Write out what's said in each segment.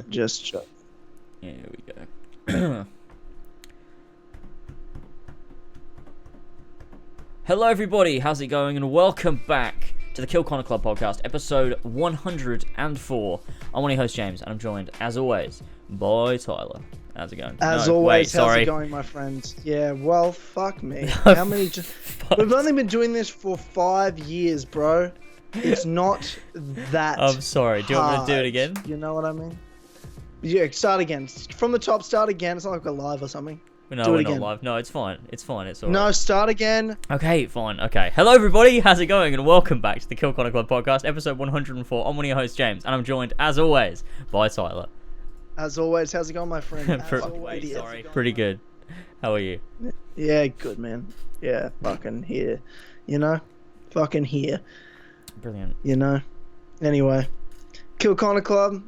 Just joking. Here we go. Hello everybody, how's it going? And welcome back to the Kill Connor Club podcast, episode 104. I'm one of your hosts, James, and I'm joined, as always, by Tyler. How's it going? As no, always, wait, how's sorry. it going, my friend? Yeah, well, fuck me. How many... We've only been doing this for 5 years, bro. It's not that I'm sorry, do you want me to do it again? You know what I mean? Yeah, start again. From the top, start again. It's not like we're live or something. No, do we're it not again. live. No, it's fine. It's fine. It's alright. No, start again. Okay, fine. Okay. Hello, everybody. How's it going? And welcome back to the Kill Connor Club podcast, episode 104. I'm one of your hosts, James, and I'm joined, as always, by Tyler. As always, how's it going, my friend? Sorry. Pretty good. How are you? Yeah, good, man. Yeah, fucking here. You know? Fucking here. Brilliant. You know? Anyway. Kill Connor Club.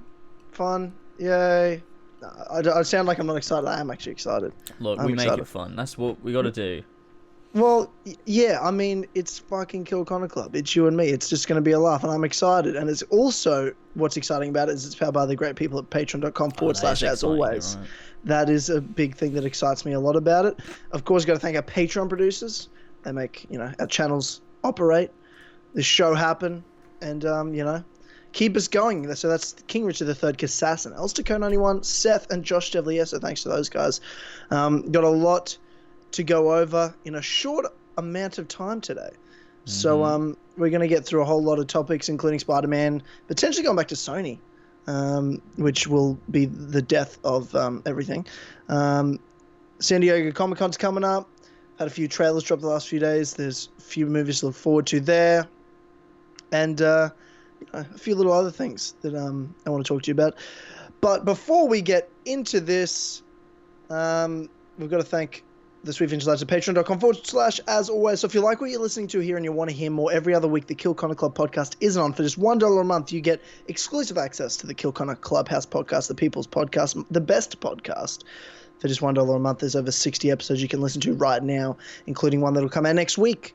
Fun. Yay. I sound like I'm not excited. I am actually excited. Look, I'm we excited. make it fun. That's what we got to do. Well, yeah, I mean, it's fucking Kill Connor Club. It's you and me. It's just going to be a laugh, and I'm excited. And it's also, what's exciting about it is it's powered by the great people at patreon.com/as always. Right. That is a big thing that excites me a lot about it. Of course, got to thank our Patreon producers. They make, our channels operate, the show happen, and, keep us going. So that's King Richard III, Kassassin, Elstico91, Seth, and Josh Devillier. So thanks to those guys. Got a lot to go over in a short amount of time today. So we're going to get through a whole lot of topics, including Spider-Man, potentially going back to Sony, which will be the death of everything. San Diego Comic-Con's coming up. Had a few trailers drop the last few days. There's a few movies to look forward to there. And a few little other things that I want to talk to you about. But before we get into this, we've got to thank the Sweet Finch Lads at patreon.com/as always. So if you like what you're listening to here and you want to hear more every other week, the Kill Connor Club podcast isn't on. For just $1 a month, you get exclusive access to the Kill Connor Clubhouse podcast, the People's Podcast, the best podcast. For just $1 a month, there's over 60 episodes you can listen to right now, including one that'll come out next week.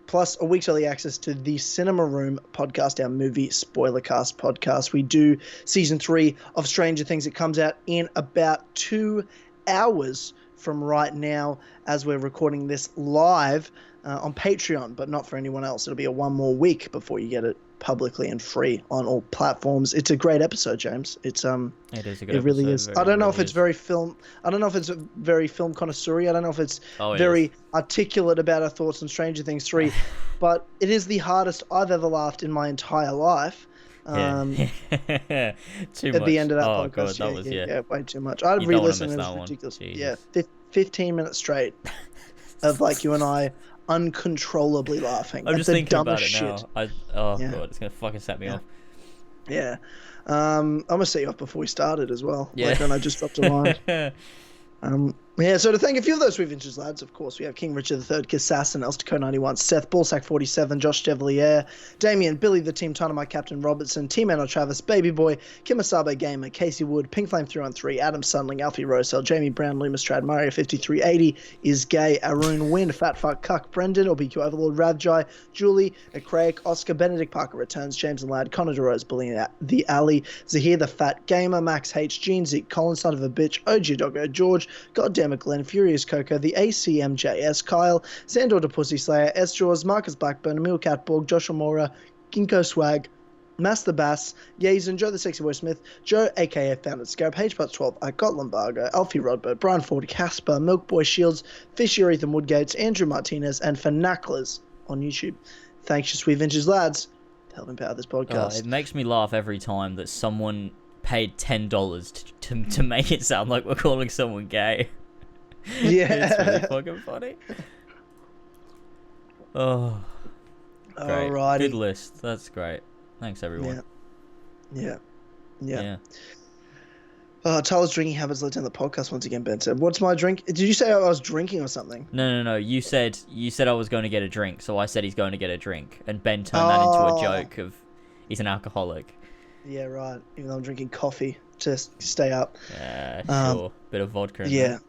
Plus a week's early access to the Cinema Room podcast, our movie spoilercast podcast. We do season 3 of Stranger Things. It comes out in about 2 hours from right now as we're recording this live on Patreon, but not for anyone else. It'll be a 1 more week before you get it publicly and free on all platforms. It's a great episode, James. It is a good It really episode, is. I don't know if it's very film. I don't know if it's very film connoisseur. I don't know if it's very articulate about our thoughts on Stranger Things 3, but it is the hardest I've ever laughed in my entire life. Too much. At the end of that podcast. God, that was, way too much. I'd re-listen and it was ridiculous. Yeah, 15 minutes straight of like you and I uncontrollably laughing. I'm just thinking about it shit. now. God, it's gonna fucking set me off. Yeah. I'm gonna set you off before we started as well. Yeah. Like when I just dropped a line. So to thank a few of those Sweet Vintage lads, of course, we have King Richard III, Kassassin, Elstico91, Seth, Ballsack47, Josh Devillier, Damian, Billy the Team Tynamite, Captain Robertson, Tman or Travis, Baby Boy, KEMOSABE Gamer, Casey Wood, Pink Flame 313, Adam Sundling, Alfie Rowsell, Jamie Brown, Lumistrad, Mario 5380 is gay, Arunwyn, Fat Fuck Cuck, Brendon, BQ Overlord, RAVJAI, Julli, Ikraik, Oscar, Benedict, Parker Returns, James and Lad, Connor Durose Bully, The Alley, Zahir the FAT Gamer, Max H, Gene, Zeek Collins, Son of a Bitch, Ogeaidogo, George, Dammit Glenn, FuriousCoco, the ACMJS, Kyle, Sandor the Pussy Slayer, S Jaws, Marcus Blackburn, Emil Catborg, Joshua Mora, Ginkgo Swag, Master Bass, Yazen, Joe the Sexy Boy Smith, Joe aka Founded Scarab, HButs12, I Got Lombargo, Alfie Rodbert, Brian Ford, Casper, Milk Boy Shields, Fisher Ethan Woodgates, Andrew Martinez, and Fanaclers on YouTube. Thanks, you sweet vintage lads, to help empower this podcast. It makes me laugh every time that someone paid $10 to make it sound like we're calling someone gay. Yeah. It's really fucking funny. Oh. Great. Alrighty. Good list. That's great. Thanks, everyone. Yeah. Tyler's drinking habits led down the podcast once again, Ben said. What's my drink? Did you say I was drinking or something? No. You said I was going to get a drink, so I said he's going to get a drink. And Ben turned that into a joke of he's an alcoholic. Yeah, right. Even though I'm drinking coffee to stay up. Yeah, sure. Bit of vodka in there.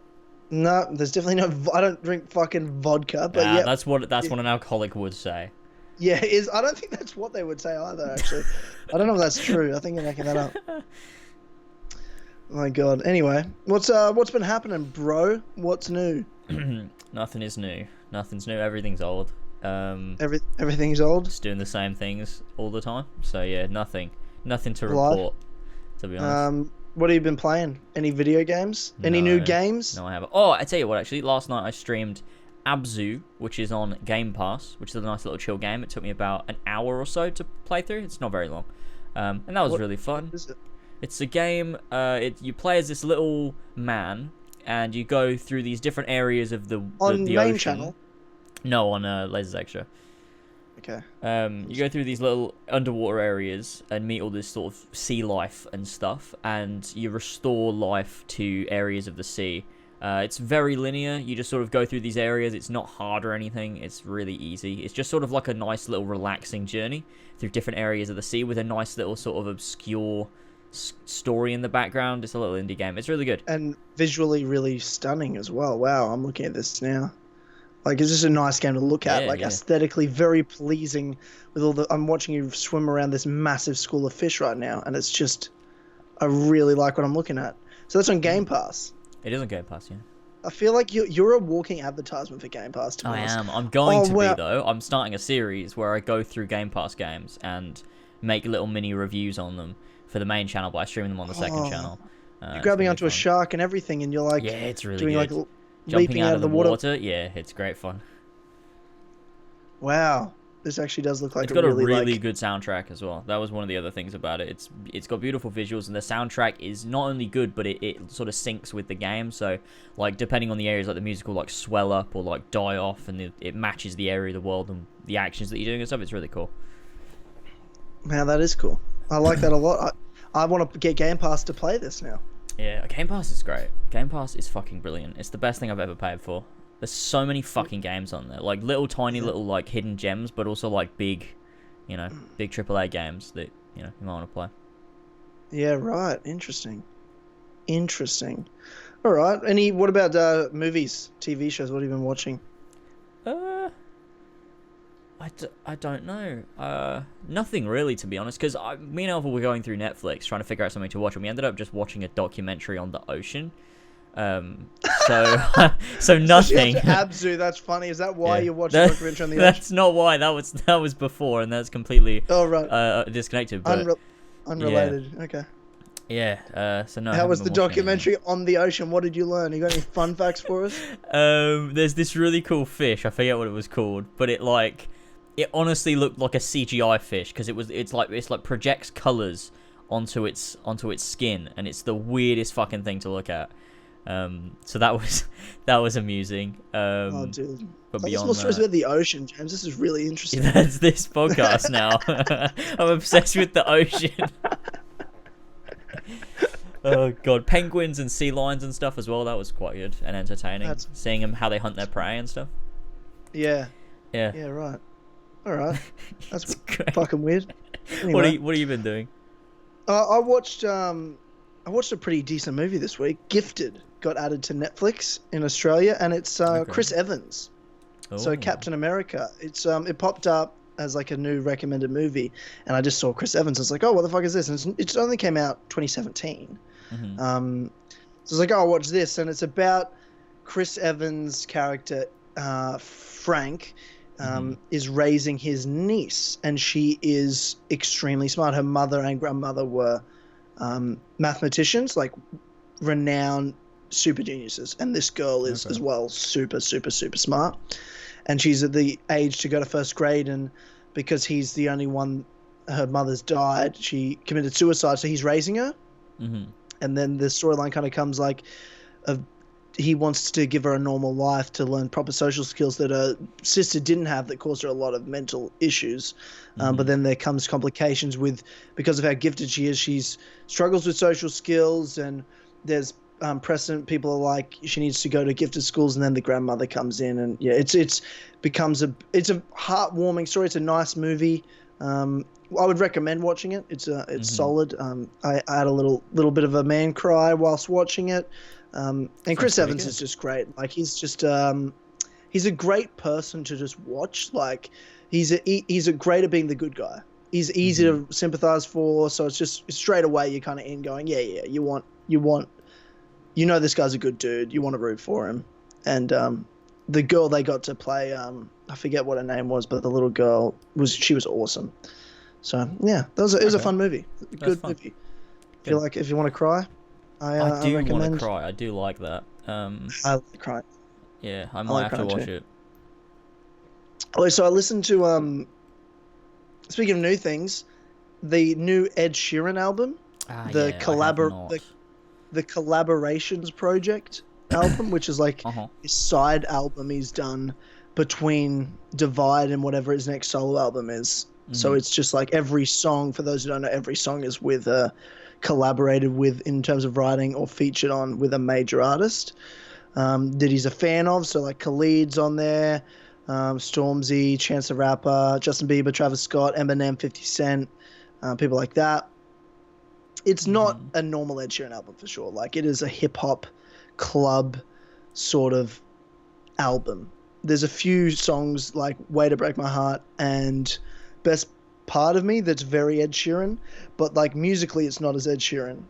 No, there's definitely no. I don't drink fucking vodka, but yeah, that's what an alcoholic would say. Yeah, I don't think that's what they would say either. Actually, I don't know if that's true. I think you're making that up. My God. Anyway, what's been happening, bro? What's new? Nothing is new. Nothing's new. Everything's old. Everything's old. Just doing the same things all the time. So yeah, nothing to Live. report. To be honest. What have you been playing? Any video games? Any new games? No, I haven't. Oh, I tell you what. Actually, last night I streamed Abzu, which is on Game Pass, which is a nice little chill game. It took me about an hour or so to play through. It's not very long, and that was really fun. What is it? It's a game. You play as this little man, and you go through these different areas of the main ocean. channel. No, on Lasers Extra. Okay. You go through these little underwater areas and meet all this sort of sea life and stuff, and you restore life to areas of the sea. It's very linear. You just sort of go through these areas. It's not hard or anything. It's really easy. It's just sort of like a nice little relaxing journey through different areas of the sea with a nice little sort of obscure story in the background. It's a little indie game. It's really good. And visually really stunning as well. Wow, I'm looking at this now. Like, it's just a nice game to look at. Yeah, aesthetically very pleasing. With all the, I'm watching you swim around this massive school of fish right now, and it's just, I really like what I'm looking at. So that's on Game Pass. It is on Game Pass, yeah. I feel like you're a walking advertisement for Game Pass, to be honest. I am. I'm going to be, though. I'm starting a series where I go through Game Pass games and make little mini reviews on them for the main channel, but I stream them on the second channel. You're grabbing onto a shark and everything, and you're like, yeah, it's really doing good. Like Jumping leaping out of the water. Yeah, it's great fun. Wow, this actually does look like it's got a really good soundtrack as well. That was one of the other things about it. It's got beautiful visuals, and the soundtrack is not only good, but it sort of syncs with the game. So, like, depending on the areas, like the music will like swell up or like die off, and it matches the area of the world and the actions that you're doing and stuff. It's really cool. Man, that is cool. I like that a lot. I want to get Game Pass to play this now. Yeah, Game Pass is great. Game Pass is fucking brilliant. It's the best thing I've ever paid for. There's so many fucking games on there. Like, tiny little, like, hidden gems, but also, like, big AAA games that, you might want to play. Yeah, right. Interesting. All right. What about movies, TV shows? What have you been watching? I don't know. Nothing really, to be honest, because me and Alpha were going through Netflix trying to figure out something to watch, and we ended up just watching a documentary on the ocean. So nothing. Abzu, that's funny. Is that why you watched the documentary on the ocean? That's not why. That was before, and that's completely disconnected. But, unrelated. Yeah. Okay. Yeah. So no. How was the documentary on the ocean? What did you learn? You got any fun facts for us? There's this really cool fish. I forget what it was called, but it honestly looked like a CGI fish because it's like projects colors onto its skin, and it's the weirdest fucking thing to look at. So that was amusing. Oh, dude. But beyond more stories about the ocean, James. This is really interesting. That's this podcast now. I'm obsessed with the ocean. Oh god, penguins and sea lions and stuff as well. That was quite good and entertaining. Seeing them how they hunt their prey and stuff. Yeah. Yeah. Yeah. Right. All right. That's great. Fucking weird. Anyway. What have you been doing? I watched a pretty decent movie this week. Gifted got added to Netflix in Australia, and it's Chris Evans. Oh. So Captain America. It's it popped up as like a new recommended movie, and I just saw Chris Evans. I was like, oh, what the fuck is this? And it only came out 2017. Mm-hmm. So I was like, oh, I'll watch this, and it's about Chris Evans' character, Frank. Is raising his niece, and she is extremely smart. Her mother and grandmother were mathematicians, like renowned super geniuses, and this girl is as well super smart, and she's at the age to go to first grade, and because he's the only one, her mother's died, she committed suicide, so he's raising her. And then the storyline kind of comes like he wants to give her a normal life to learn proper social skills that her sister didn't have, that caused her a lot of mental issues. But then there comes complications because of how gifted she is. She's struggles with social skills, and there's precedent. People are like, she needs to go to gifted schools, and then the grandmother comes in, and yeah, it's a heartwarming story. It's a nice movie. I would recommend watching it. It's solid. I had a little bit of a man cry whilst watching it. And Chris Evans is just great. Like, he's just he's a great person to just watch. Like, he's great at being the good guy. He's easy to sympathize for, so it's just straight away you're kind of in going, yeah, you want, you know, this guy's a good dude. You want to root for him, and the girl they got to play, I forget what her name was, but the little girl was awesome. So yeah, it was a fun movie, good movie. If you want to cry, I do recommend. want to cry. I do like that. I like crying. Yeah, I might have to watch it. Oh, so I listened to speaking of new things, the new Ed Sheeran album, the Collaborations Project album, which is like his side album he's done between Divide and whatever his next solo album is. So it's just like every song, for those who don't know, every song is with collaborated with in terms of writing or featured on with a major artist that he's a fan of. So like Khalid's on there, Stormzy, Chance the Rapper, Justin Bieber, Travis Scott, Eminem, 50 Cent, people like that. It's not a normal Ed Sheeran album for sure. Like it is a hip hop club sort of album. There's a few songs like Way to Break My Heart and Best Part of Me that's very Ed Sheeran, but like musically it's not as Ed Sheeran.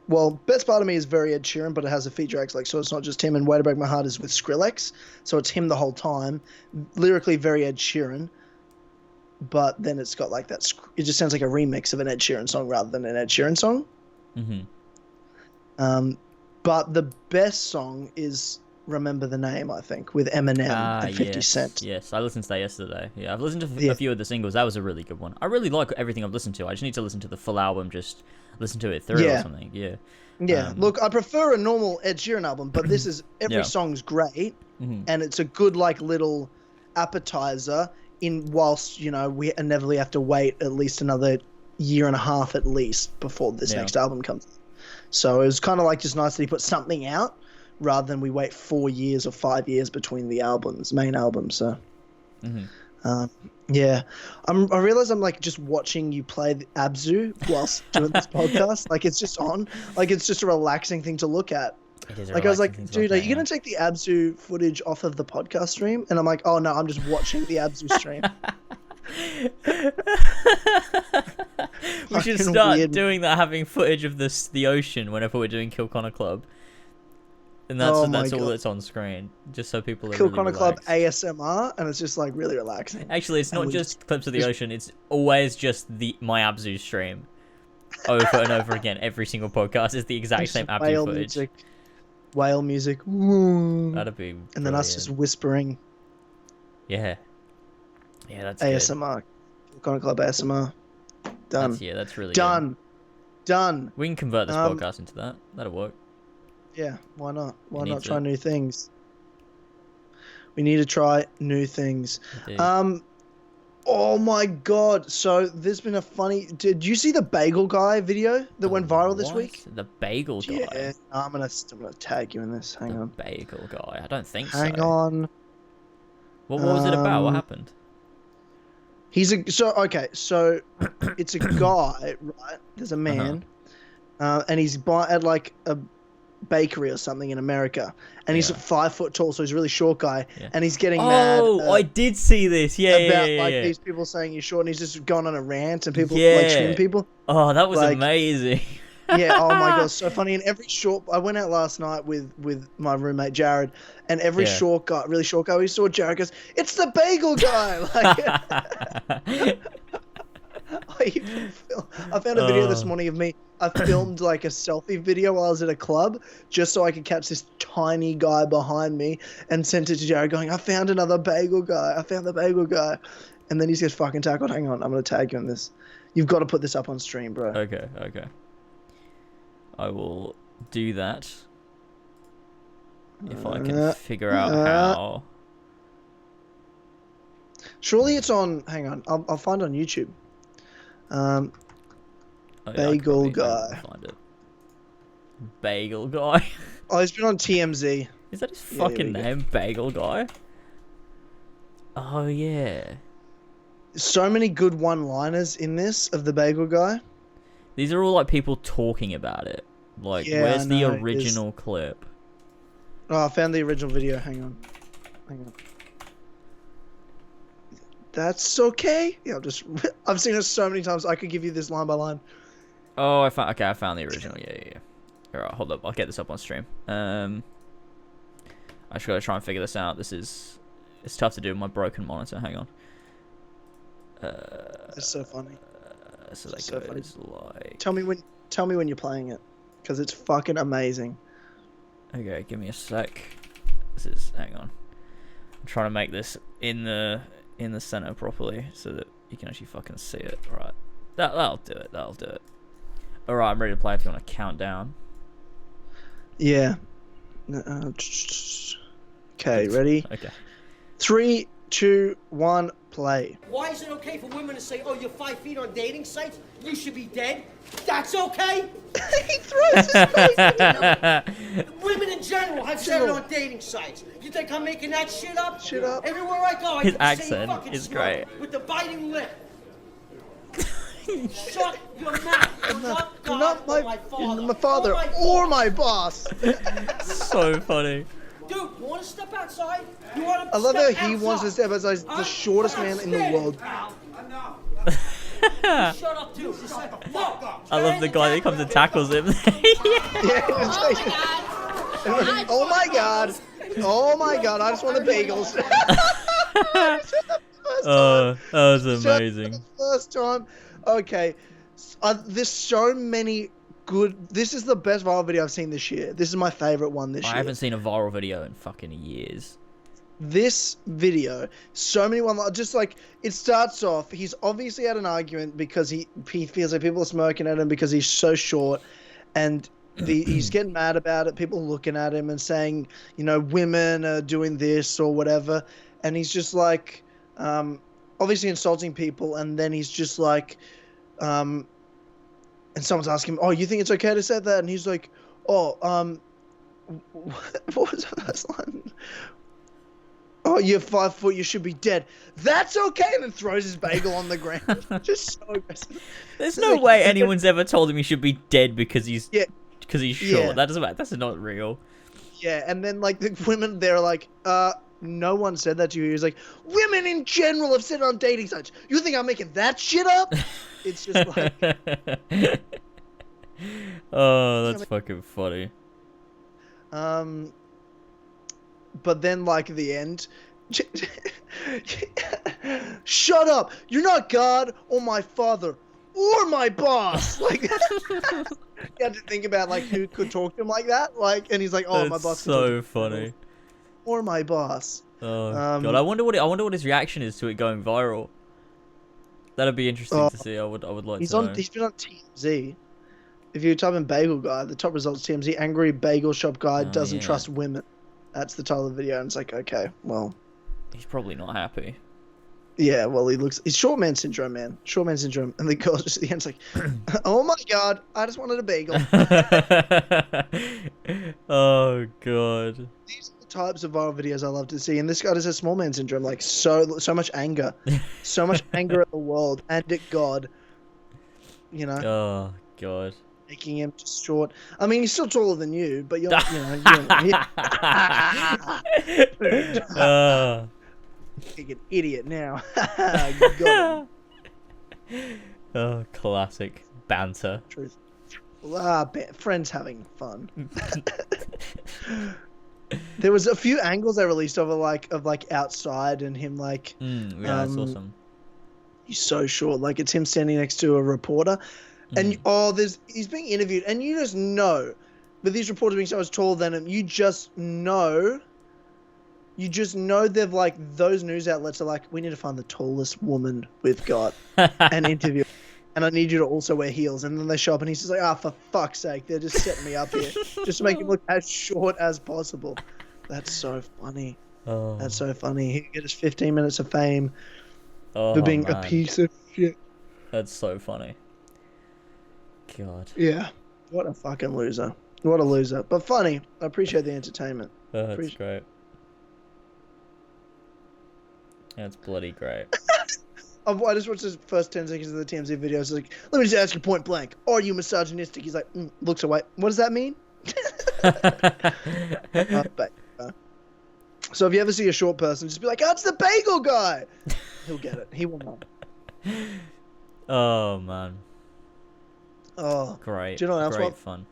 Well, Best Part of Me is very Ed Sheeran, but it has a feature acts, like, so it's not just him, and Way to Break My Heart is with Skrillex, so it's him the whole time. Lyrically very Ed Sheeran, but then it's got like that, it just sounds like a remix of an Ed Sheeran song rather than an Ed Sheeran song. But the best song is Remember the Name, I think, with Eminem and 50 Cent. Yes, I listened to that yesterday. Yeah, I've listened to a few of the singles. That was a really good one. I really like everything I've listened to. I just need to listen to the full album, just listen to it through or something. Yeah. Yeah, look, I prefer a normal Ed Sheeran album, but this is, every song's great, and it's a good, like, little appetizer whilst, you know, we inevitably have to wait at least another year and a half at least before this next album comes. So it was kind of like just nice that he put something out, rather than we wait 4 years or 5 years between the main albums. So, yeah, I realize I'm like just watching you play the Abzu whilst doing this podcast. Like it's just on. Like it's just a relaxing thing to look at. It is like I was like, dude, are you gonna take the Abzu footage off of the podcast stream? And I'm like, oh no, I'm just watching the Abzu stream. We should start doing that, having footage of the ocean whenever we're doing Kill Connor Club. And that's all that's on screen, just so people are Kill really Connor Club relaxed. ASMR, and it's just like really relaxing. Actually, it's not just clips of the ocean; it's always just my Abzu stream, over and over again. Every single podcast is the exact same Abzu footage. Whale music. That'd be. And then us just whispering. Yeah. Yeah, that's ASMR. Good. Kill Connor Club ASMR. Done. That's really done. Good. Done. We can convert this podcast into that. That'll work. Yeah, why not? Why not try new things? We need to try new things. Oh my god! So there's been a funny. Did you see the bagel guy video that went viral this week? The bagel guy. Yeah, I'm gonna tag you in this. Hang on. Bagel guy. I don't think Hang on. What was it about? What happened? So it's a guy, right? There's a man, and he's at like a bakery or something in America, and he's 5 foot tall, so he's a really short guy, and he's getting mad. Oh, I did see this. About these people saying you're short, and he's just gone on a rant, and people like shooting people. Oh, that was amazing. Yeah, oh my god, so funny. And I went out last night with my roommate Jared, and every really short guy we saw, Jared goes, "It's the bagel guy!" Like, I found a video this morning of me. I filmed like a selfie video while I was at a club, just so I could catch this tiny guy behind me, and sent it to Jared, going, "I found another bagel guy. I found the bagel guy," and then he gets fucking tackled. Hang on, I'm gonna tag you on this. You've got to put this up on stream, bro. Okay. I will do that if I can figure out how. Surely it's on. Hang on, I'll find it on YouTube. Bagel guy. Find it. Bagel guy. Oh, he's been on TMZ. Is that his fucking name? Bagel guy. Oh yeah. So many good one-liners in this of the bagel guy. These are all like people talking about it. Like, where's the original clip? Oh, I found the original video. Hang on. That's okay. Yeah, I've seen it so many times. I could give you this line by line. Oh, I found the original. Yeah. Alright, hold up. I'll get this up on stream. I just gotta try and figure this out. It's tough to do with my broken monitor. Hang on. It's so funny. So that so goes funny. like. Tell me when you're playing it, because it's fucking amazing. Okay, give me a sec. Hang on. I'm trying to make this in the center properly so that you can actually fucking see it. Right. That'll do it. All right, I'm ready to play. If you want to count down. Yeah. Okay, ready? Okay. 3, 2, 1, play. Why is it okay for women to say, oh, you're 5 feet on dating sites? You should be dead? That's okay? He throws his face at Women in general have said it on dating sites. You think I'm making that shit up? Shit up. Everywhere I go, I His get the accent same fucking is smirk great. with the biting lip. Shut your mouth. You're not You're God not or my father. my father or my boss. So funny. Dude, you want to step outside? You want to I love how step he wants to step outside. He's the shortest man in the world. Shut up, too. Just like, no. I love the guy that comes and tackles him. Yeah, oh my god. Oh my god, I just want the bagels. Oh, that was amazing. First time. Okay. There's so many good. This is the best viral video I've seen this year. This is my favorite one this year. I haven't seen a viral video in fucking years. This video, so many just like, it starts off, he's obviously had an argument because he feels like people are smirking at him because he's so short, and he's getting mad about it, people looking at him and saying, you know, women are doing this or whatever, and he's just like, obviously insulting people, and then he's just like, and someone's asking him, oh, you think it's okay to say that? And he's like, oh, what was the first line? Oh, you're 5 foot, you should be dead. That's okay, and then throws his bagel on the ground. Just so aggressive. There's no way anyone's ever told him he should be dead because he's short. Yeah. That's not real. Yeah, and then like the women, they're like, no one said that to you. He's like, women in general have said it on dating sites. You think I'm making that shit up? It's just like, oh, that's fucking funny. But then, like, at the end, shut up! You're not God or my father or my boss. Like, you had to think about like who could talk to him like that. Like, and he's like, oh, my boss. So funny. Or my boss. Oh god, I wonder what his reaction is to it going viral. That'd be interesting to see. I would like to know. He's been on TMZ. If you type in bagel guy, the top results TMZ: angry bagel shop guy doesn't trust women. That's the title of the video, and it's like, okay, well, he's probably not happy. Yeah, well, he's short man syndrome, man. Short man syndrome, and the girl just at the end's like, oh my god, I just wanted a bagel. Oh god. These are the types of viral videos I love to see, and this guy just has small man syndrome, like so much anger, so much anger at the world and at God. You know. Oh god. Making him just short. I mean, he's still taller than you, but you're, You're an idiot now. Got him. Oh, classic banter. Truth. Friends having fun. There was a few angles they released of outside and him like. Yeah, that's awesome. He's so short. Like it's him standing next to a reporter. And he's being interviewed, and you just know, with these reporters being so much taller than him, you just know they've like those news outlets are like, we need to find the tallest woman we've got and interview, and I need you to also wear heels. And then they show up, and he's just like, for fuck's sake, they're just setting me up here, just to make him look as short as possible. That's so funny. Oh. That's so funny. He get his 15 minutes of fame for being a piece of shit. That's so funny. God. Yeah. What a fucking loser. What a loser. But funny. I appreciate the entertainment. That's great. That's bloody great. I just watched the first 10 seconds of the TMZ video. It's like, let me just ask you point blank. Are you misogynistic? He's like, looks away. What does that mean? So if you ever see a short person, just be like, "Oh, it's the bagel guy." He'll get it. He will know. Oh man. Oh, Great. Do you know what else? Great fun.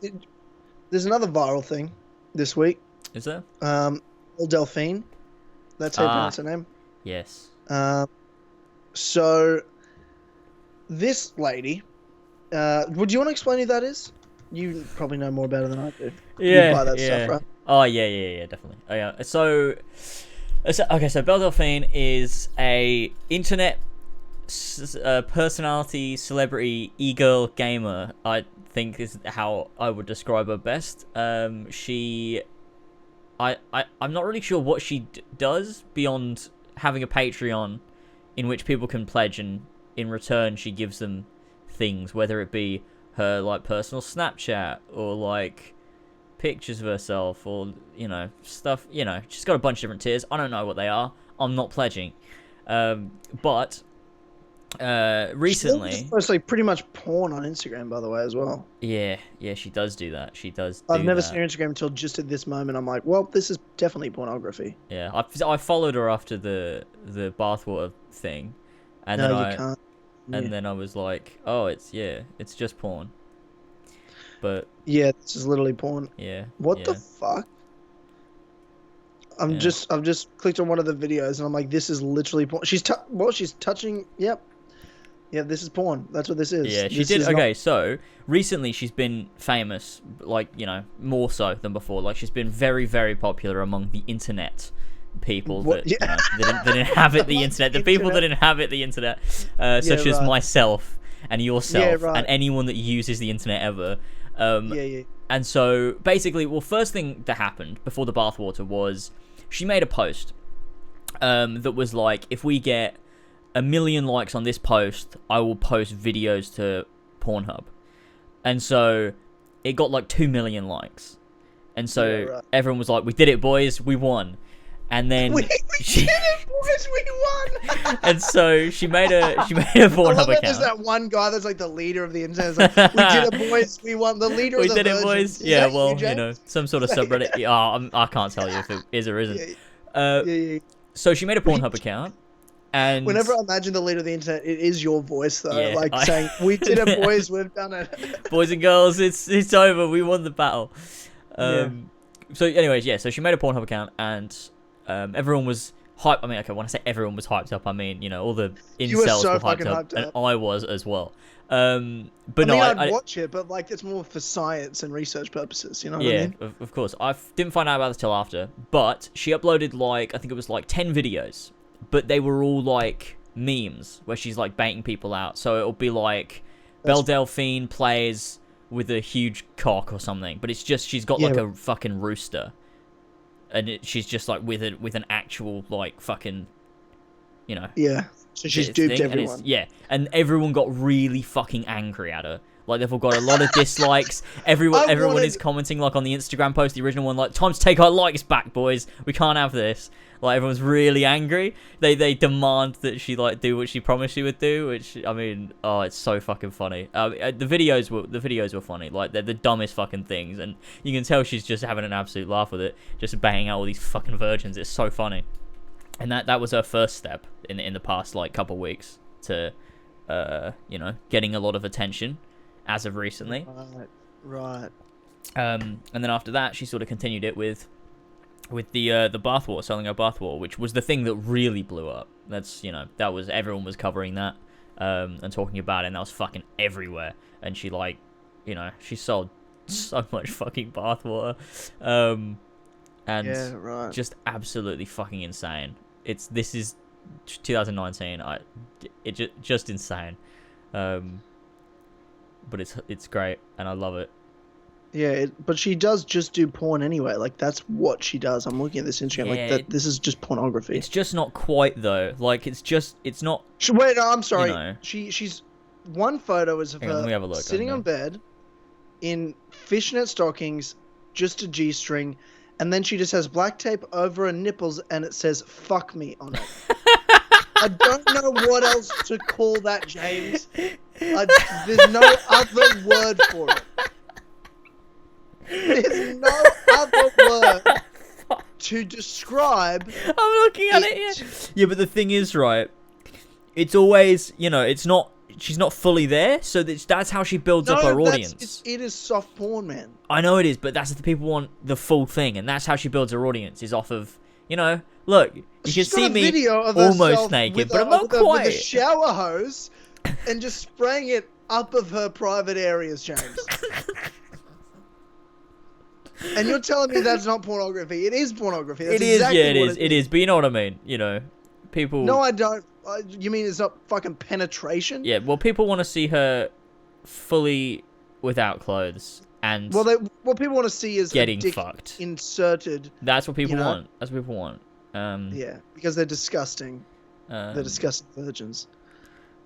There's another viral thing this week. Is there? Belle Delphine. That's how you pronounce her name. Yes. So this lady, would you want to explain who that is? You probably know more about it than I do. Yeah. You buy that stuff, right? Oh yeah, definitely. Oh yeah. So Belle Delphine is a internet personality, celebrity, e-girl gamer. I think is how I would describe her best. I'm not really sure what she does beyond having a Patreon in which people can pledge, and in return she gives them things, whether it be her like personal Snapchat or like pictures of herself or stuff. She's got a bunch of different tiers. I don't know what they are. I'm not pledging. But recently, it's mostly pretty much porn on Instagram, by the way, as well. Yeah, she does do that. She does. I've never seen her Instagram until just at this moment. I'm like, well, this is definitely pornography. Yeah, I followed her after the bathwater thing, and you can't. And then I was like, oh, it's just porn. But yeah, this is literally porn. Yeah. What the fuck? I've just clicked on one of the videos and I'm like, this is literally porn. She's touching. Yep. Yeah, this is porn. That's what this is. Yeah, she did. Okay, so recently she's been famous, like, more so than before. Like, she's been very, very popular among the internet people that inhabit the internet. The people that inhabit the internet, such as myself and yourself and anyone that uses the internet ever. And so basically, first thing that happened before the bathwater was she made a post that was like, if we get 1 million likes on this post, I will post videos to Pornhub. And so it got like 2 million likes. And so everyone was like, we did it, boys, we won. And then we did it, boys, we won. And so she made a Pornhub account. There's that one guy that's like the leader of the internet. It's like, we did it, boys, we won. The leader of the virgins. We did it, boys. Yeah, well, some sort of subreddit. I can't tell you if it is or isn't. So she made a Pornhub account. And whenever I imagine the leader of the internet, it is your voice though, saying, "We did it, boys. We've done it, boys and girls. It's over. We won the battle." So, anyways, so she made a Pornhub account, and everyone was hyped. I mean, okay, when I say everyone was hyped up, I mean all the incels were hyped up, and I was as well. But I'd watch it, but like it's more for science and research purposes. You know what I mean? Of course. I didn't find out about this till after, but she uploaded I think it was 10 videos. But they were all like memes where she's like baiting people out. So it'll be like Belle Delphine plays with a huge cock or something, but it's just she's got a fucking rooster, and she's just like with an actual fucking, Yeah. So she's duped everyone. And everyone got really fucking angry at her. Like, they've all got a lot of dislikes. Everyone is commenting on the Instagram post, the original one, time to take our likes back, boys. We can't have this. Everyone's really angry. They demand that she do what she promised she would do, which, I mean, it's so fucking funny. The videos were funny. They're the dumbest fucking things, and you can tell she's just having an absolute laugh with it, just banging out all these fucking virgins. It's so funny. And that was her first step in the past couple weeks to getting a lot of attention as of recently. Right. And then after that, she sort of continued it with the bathwater, selling her bathwater, which was the thing that really blew up. That's that was, everyone was covering that and talking about it, and that was fucking everywhere. And she she sold so much fucking bathwater, and just absolutely fucking insane. This is 2019. Just insane. But it's great, and I love it. Yeah, but she does just do porn anyway. That's what she does. I'm looking at this Instagram. This is just pornography. It's just not quite though. It's not. Wait, no, I'm sorry. She's one photo is of her let me have a look, sitting on bed in fishnet stockings, just a G-string, and then she just has black tape over her nipples, and it says "fuck me" on it. I don't know what else to call that, James. There's no other word for it. There's no other word to describe. I'm looking at it here. Yeah, but the thing is, right? It's always, it's not. She's not fully there, so that's how she builds up her audience. It is soft porn, man. I know it is, but that's the people want the full thing, and that's how she builds her audience. Is off of, look, you can see me almost naked, but I'm not quite. With a shower hose, and just spraying it up of her private areas, James. And you're telling me that's not pornography? It is pornography. That's exactly it is. But you know what I mean? People. No, I don't. You mean it's not fucking penetration? Yeah, well, people want to see her fully without clothes, and what people want to see is getting a dick fucked inserted. That's what people want. That's what people want. Yeah, because they're disgusting. They're disgusting virgins.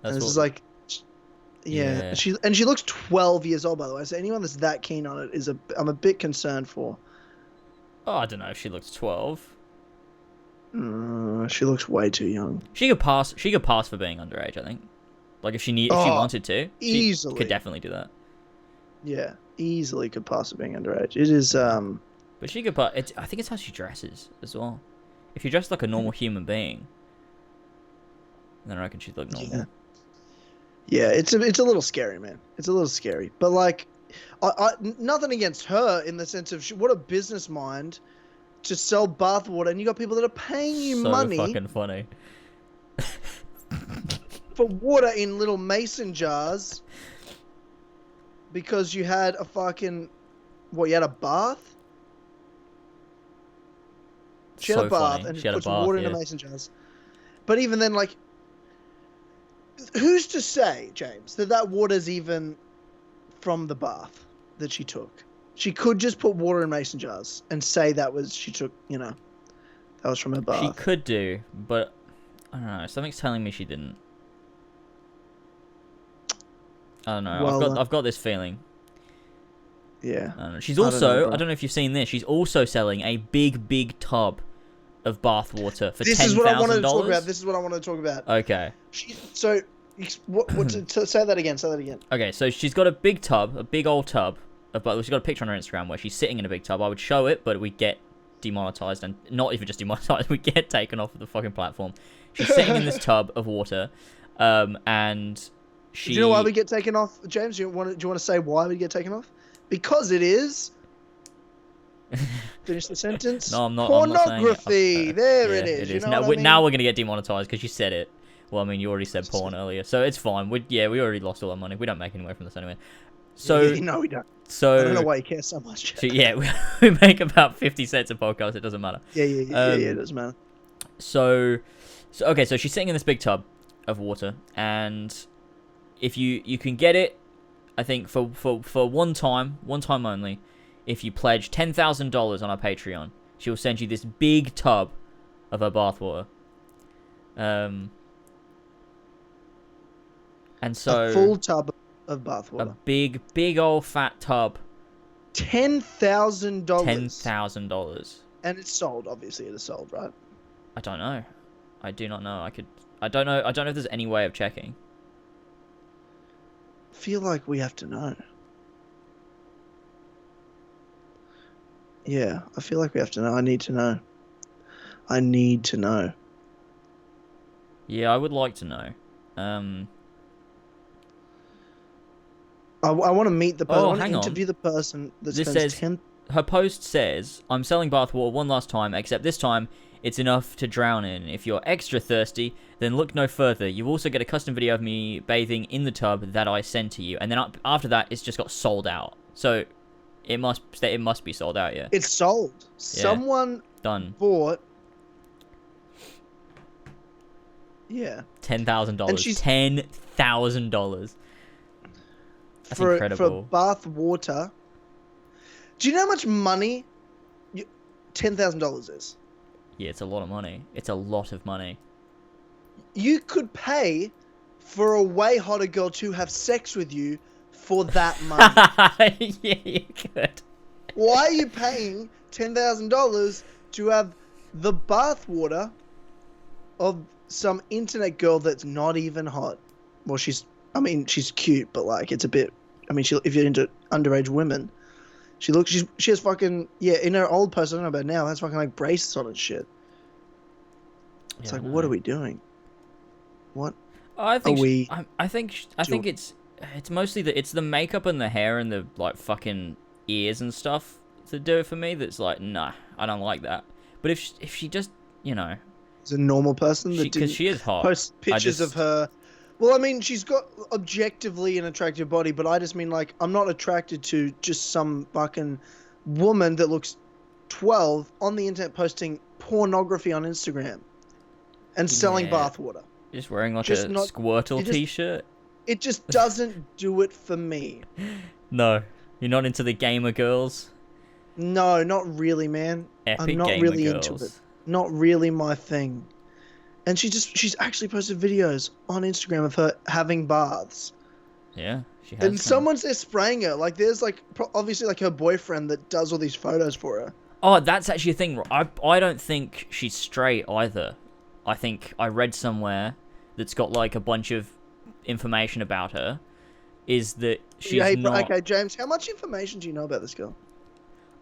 That's and this is like, yeah. She looks 12 years old, by the way. So anyone that's that keen on it I'm a bit concerned for. Oh, I don't know if she looks 12. She looks way too young. She could pass for being underage, I think. Like if she wanted to, easily she could definitely do that. Yeah, easily could pass for being underage. It is But she could I think it's how she dresses as well. If you dress like a normal human being, then I reckon she'd look normal. Yeah, it's a little scary, man. It's a little scary. But like I nothing against her in the sense of what a business mind to sell bathwater, and you got people that are paying you money. So fucking funny. For water in little mason jars because you had a fucking you had a bath? She had a bath and puts water into mason jars. But even then, like, who's to say, James, that water's even from the bath that she took? She could just put water in mason jars and say that was that was from her bath. She could do, but I don't know. Something's telling me she didn't. I don't know. Well, I've got this feeling. Yeah. I don't know. She's also, I don't know if you've seen this. She's also selling a big tub of bath water for $10,000. This is what I wanted to talk about. Okay. So, say that again. Say that again. Okay, so she's got a big old tub. But she's got a picture on her Instagram where she's sitting in a big tub. I would show it, but we get demonetized, and not even just demonetized, we get taken off of the fucking platform. She's sitting in this tub of water, and she. Do you know why we get taken off, James? Do you want to say why we get taken off? Because it is. Finish the sentence. No, I'm not. Pornography. I'm not saying it. It is. It is. You know now we're gonna get demonetized because you said it. Well, I mean, you already said porn earlier, so it's fine. We already lost all our money. We don't make anywhere from this anyway. So no, we don't. So I don't know why you care so much. So, yeah, we make about 50 cents a podcast. It doesn't matter. Yeah, it doesn't matter. So okay, so she's sitting in this big tub of water, and if you can get it, I think for one time only, if you pledge $10,000 on our Patreon, she will send you this big tub of her bathwater. And so a full tub of bathwater. A big old fat tub. $10,000. $10,000. And it's sold. Obviously, it is sold, right? I don't know. I do not know. I don't know if there's any way of checking. I feel like we have to know. Yeah, I feel like we have to know. I need to know. Yeah, I would like to know. I want to meet the person. I want to hang on. interview the person that This spends says, 10... Her post says, I'm selling bathwater one last time, except this time it's enough to drown in. If you're extra thirsty, then look no further. You also get a custom video of me bathing in the tub that I send to you. And then after that, it's just got sold out. So it must be sold out, yeah. It's sold. Yeah. Someone bought... Yeah. $10,000. $10,000. That's incredible. For bath water. Do you know how much money $10,000 is? Yeah, it's a lot of money. It's a lot of money. You could pay for a way hotter girl to have sex with you for that money. Yeah, you could. Why are you paying $10,000 to have the bath water of some internet girl that's not even hot? Well, she's cute, but like it's a bit. I mean, if you're into underage women, She has fucking, yeah, in her old post, I don't know about now, that's fucking like braces on and shit. It's Yeah, like, what are we doing? What I are think we? I think it's mostly it's the makeup and the hair and the like fucking ears and stuff to do it for me. That's like, nah, I don't like that. But if she just, you know, Is a normal person that because didn't she is hot. post pictures of her. Well, I mean, she's got objectively an attractive body, but I just mean, like, I'm not attracted to just some fucking woman that looks 12 on the internet posting pornography on Instagram and selling bathwater. Just wearing like Just a not- Squirtle t-shirt. It just doesn't do it for me. No, you're not into the gamer girls. No, not really, man. Epic I'm not gamer really girls. into it. Not really my thing. And she's actually posted videos on Instagram of her having baths. Yeah, she has. And someone's there spraying her. Like, there's, like, obviously, like, her boyfriend that does all these photos for her. Oh, that's actually a thing. I don't think she's straight either. I think I read somewhere that's got, like, a bunch of information about her. Is that she's not... Okay, James, how much information do you know about this girl?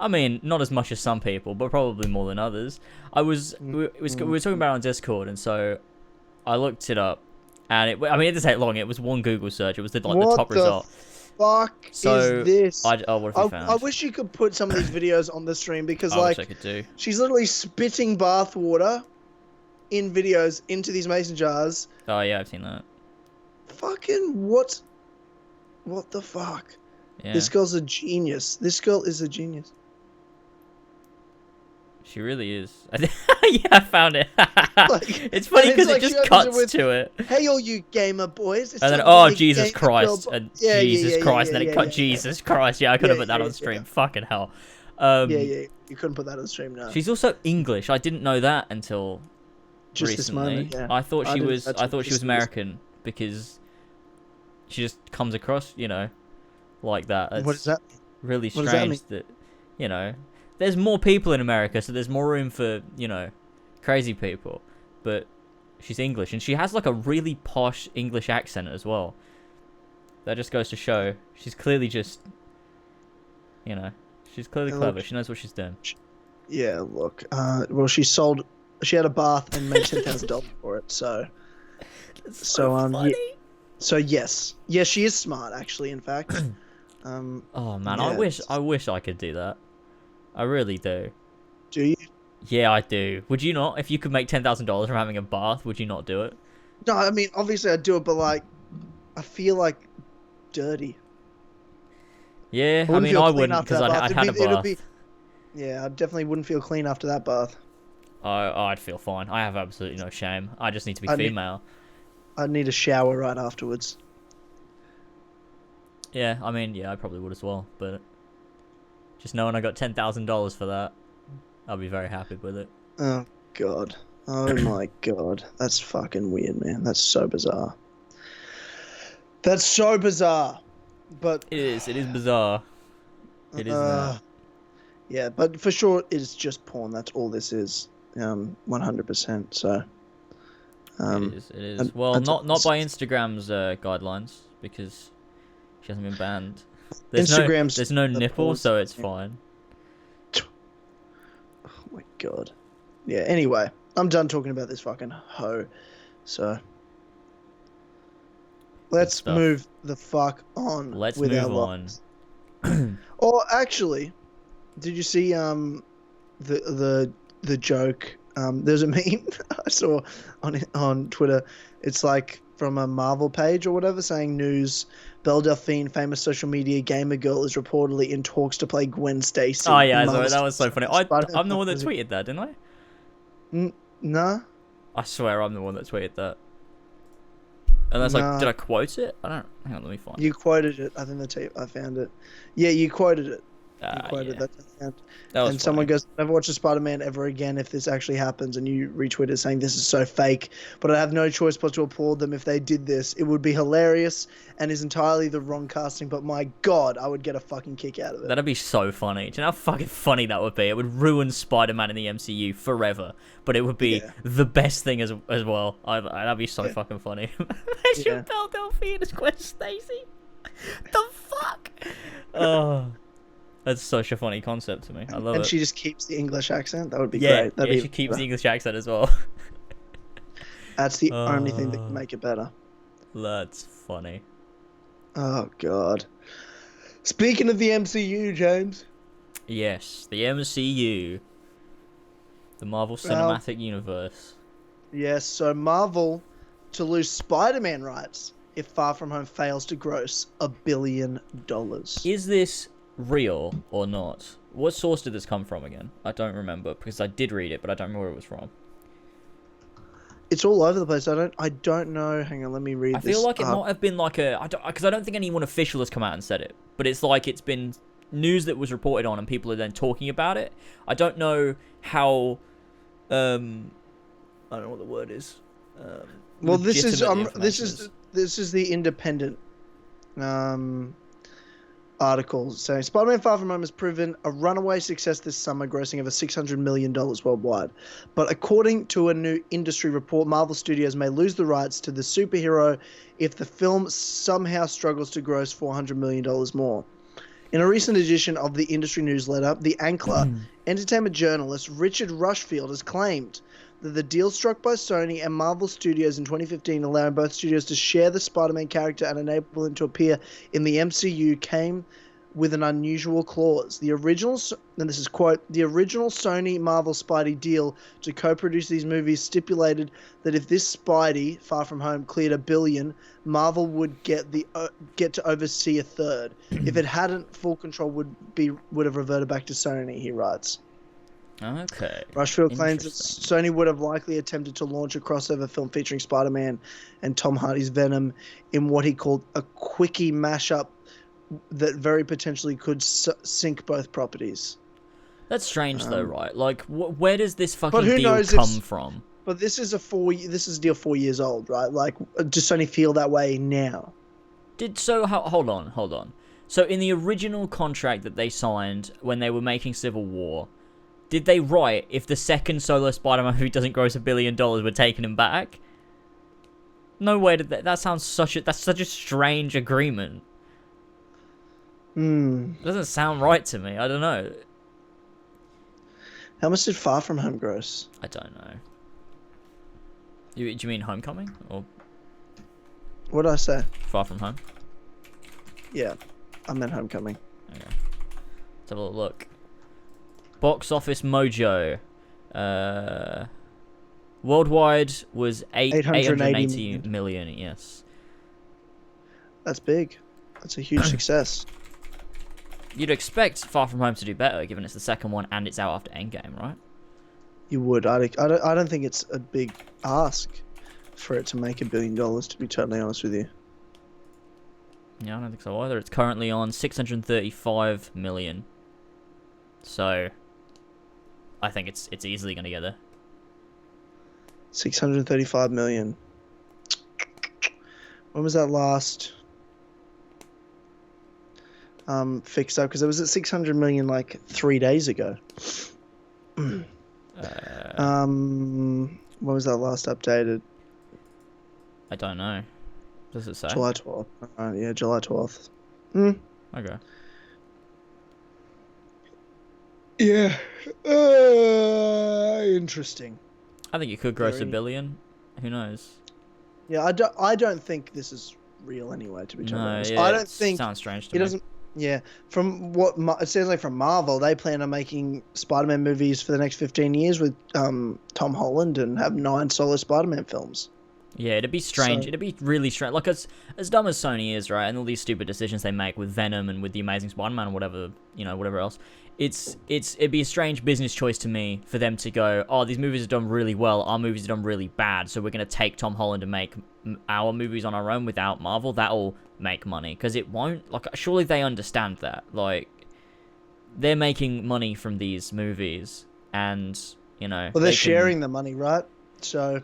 I mean, not as much as some people, but probably more than others. We were talking about it on Discord, and so I looked it up, and it didn't take long. It was one Google search. It was the top result. Fuck so is this? What have you found? I wish you could put some of these videos on the stream because, I like, wish I could do. She's literally spitting bath water in videos into these mason jars. Oh yeah, I've seen that. Fucking what? What the fuck? Yeah. This girl's a genius. This girl is a genius. She really is. Yeah, I found it. Like, it's funny because like it just cuts to it. Hey, all you gamer boys. It's And then, time oh, for the Jesus gamer Christ. girl And Jesus Christ. And then it cut Jesus Christ. Yeah, I could have put that on stream. Fucking hell. Yeah. You couldn't put that on stream, no. She's also English. I didn't know that until just recently. this moment, yeah. I thought she was American because she just comes across, you know, like that. It's what does that mean? really What does that strange that, you know, there's more people in America, so there's more room for, you know, crazy people. But she's English, and she has like a really posh English accent as well. That just goes to show she's clearly just, you know, she's clearly clever. She knows what she's doing. Yeah, look. Well, she had a bath and made $10,000 for it. So, funny. So yes, she is smart actually. In fact. Oh man, yeah, I wish I could do that. I really do. Do you? Yeah, I do. Would you not? If you could make $10,000 from having a bath, would you not do it? No, I mean obviously I'd do it, but like, I feel like dirty. Yeah, I mean I wouldn't because I'd had a bath. Yeah, I definitely wouldn't feel clean after that bath. I'd feel fine. I have absolutely no shame. I just need to be female. I'd need a shower right afterwards. Yeah, I mean, yeah, I probably would as well, but just knowing I got $10,000 for that, I'll be very happy with it. Oh god. Oh my god. That's fucking weird, man. That's so bizarre. That's so bizarre. But it is bizarre. It is not. Yeah, but for sure it's just porn. That's all this is. 100%. So it is. Well, not by Instagram's guidelines because she hasn't been banned. There's no nipple, so it's fine. Oh my god. Yeah, anyway, I'm done talking about this fucking hoe. So let's move the fuck on. Let's move on. Or actually, did you see the joke? There's a meme I saw on Twitter. It's like from a Marvel page or whatever saying news. Belle Delphine, famous social media gamer girl, is reportedly in talks to play Gwen Stacy. Oh yeah, that was so funny. I'm the one that tweeted that, didn't I? Nah. I swear I'm the one that tweeted that. Unless did I quote it? I don't. Hang on, let me find. You quoted it. I think I found it. Yeah, you quoted it. You quoted yeah. that. And funny. Someone goes, "Never watch a Spider-Man ever again if this actually happens." And you retweeted saying, "This is so fake, but I have no choice but to applaud them if they did this. It would be hilarious and is entirely the wrong casting, but my god, I would get a fucking kick out of it." That'd be so funny. Do you know how fucking funny that would be? It would ruin Spider-Man in the MCU forever, but it would be the best thing as well. That'd be so fucking funny. Imagine Belle Delphine as Gwen Stacy. The fuck? Oh. That's such a funny concept to me. I love And it. she just keeps the English accent. That would be Yeah, great. That'd yeah, be she keeps the English accent as well. That's the only thing that can make it better. That's funny. Oh God. Speaking of the MCU, James. Yes, the MCU, the Marvel Cinematic Universe. Yes, so Marvel to lose Spider-Man rights if Far From Home fails to gross $1 billion. Is this real or not? What source did this come from again? I don't remember because I did read it, but I don't remember where it was from. It's all over the place. I don't know. Hang on, let me read I this. feel like it might have been like because I don't think anyone official has come out and said it, but it's like it's been news that was reported on and people are then talking about it. I don't know how. I don't know what the word is. Well, this is legitimate the this is the Independent article saying Spider-Man Far From Home has proven a runaway success this summer, grossing over $600 million worldwide. But according to a new industry report, Marvel Studios may lose the rights to the superhero if the film somehow struggles to gross $400 million more. In a recent edition of the industry newsletter, the Ankler entertainment journalist Richard Rushfield has claimed that the deal struck by Sony and Marvel Studios in 2015, allowing both studios to share the Spider-Man character and enable him to appear in the MCU, came with an unusual clause. The original, and this is quote, the original Sony Marvel Spidey deal to co-produce these movies stipulated that if this Spidey, Far From Home, cleared $1 billion, Marvel would get to oversee a third. If it hadn't, full control would have reverted back to Sony, he writes. Okay. Rushfield claims that Sony would have likely attempted to launch a crossover film featuring Spider-Man and Tom Hardy's Venom in what he called a quickie mashup that very potentially could sink both properties. That's strange though, right? Like, where does this fucking who deal knows come from? But this is a deal 4 years old, right? Like, does Sony feel that way now? Hold on. So in the original contract that they signed when they were making Civil War, did they write if the second solo Spider-Man movie doesn't gross $1 billion, we're taking him back? No way did that. That sounds such a strange agreement. It doesn't sound right to me. I don't know. How much did Far From Home gross? I don't know. Do you mean Homecoming or What did I say? Far From Home? Yeah, I meant Homecoming. Okay. Let's have a little look. Box Office Mojo. Worldwide was 880 million. Yes. That's big. That's a huge success. You'd expect Far From Home to do better, given it's the second one and it's out after Endgame, right? You would. I don't think it's a big ask for it to make $1 billion, to be totally honest with you. Yeah, I don't think so either. It's currently on 635 million. So, I think it's easily going to get there. 635 million. When was that last fixed up? Because it was at 600 million like 3 days ago. When was that last updated? I don't know. Does it say? July 12th. Yeah, July 12th. Okay. Yeah. Interesting. I think it could gross $1 billion. Who knows? Yeah, I don't think this is real anyway, to be totally honest. Yeah, I don't think sounds strange to it me. doesn't. Yeah, from what it sounds like from Marvel, they plan on making Spider-Man movies for the next 15 years with Tom Holland and have 9 solo Spider-Man films. Yeah, it'd be strange. It'd be really strange. Like, as dumb as Sony is, right, and all these stupid decisions they make with Venom and with the Amazing Spider-Man and whatever else, it'd be a strange business choice to me for them to go, oh, these movies have done really well, our movies have done really bad, so we're going to take Tom Holland and make our movies on our own without Marvel. That'll make money, because it won't. Like, surely they understand that. Like, they're making money from these movies, and, well, they're sharing the money, right? So...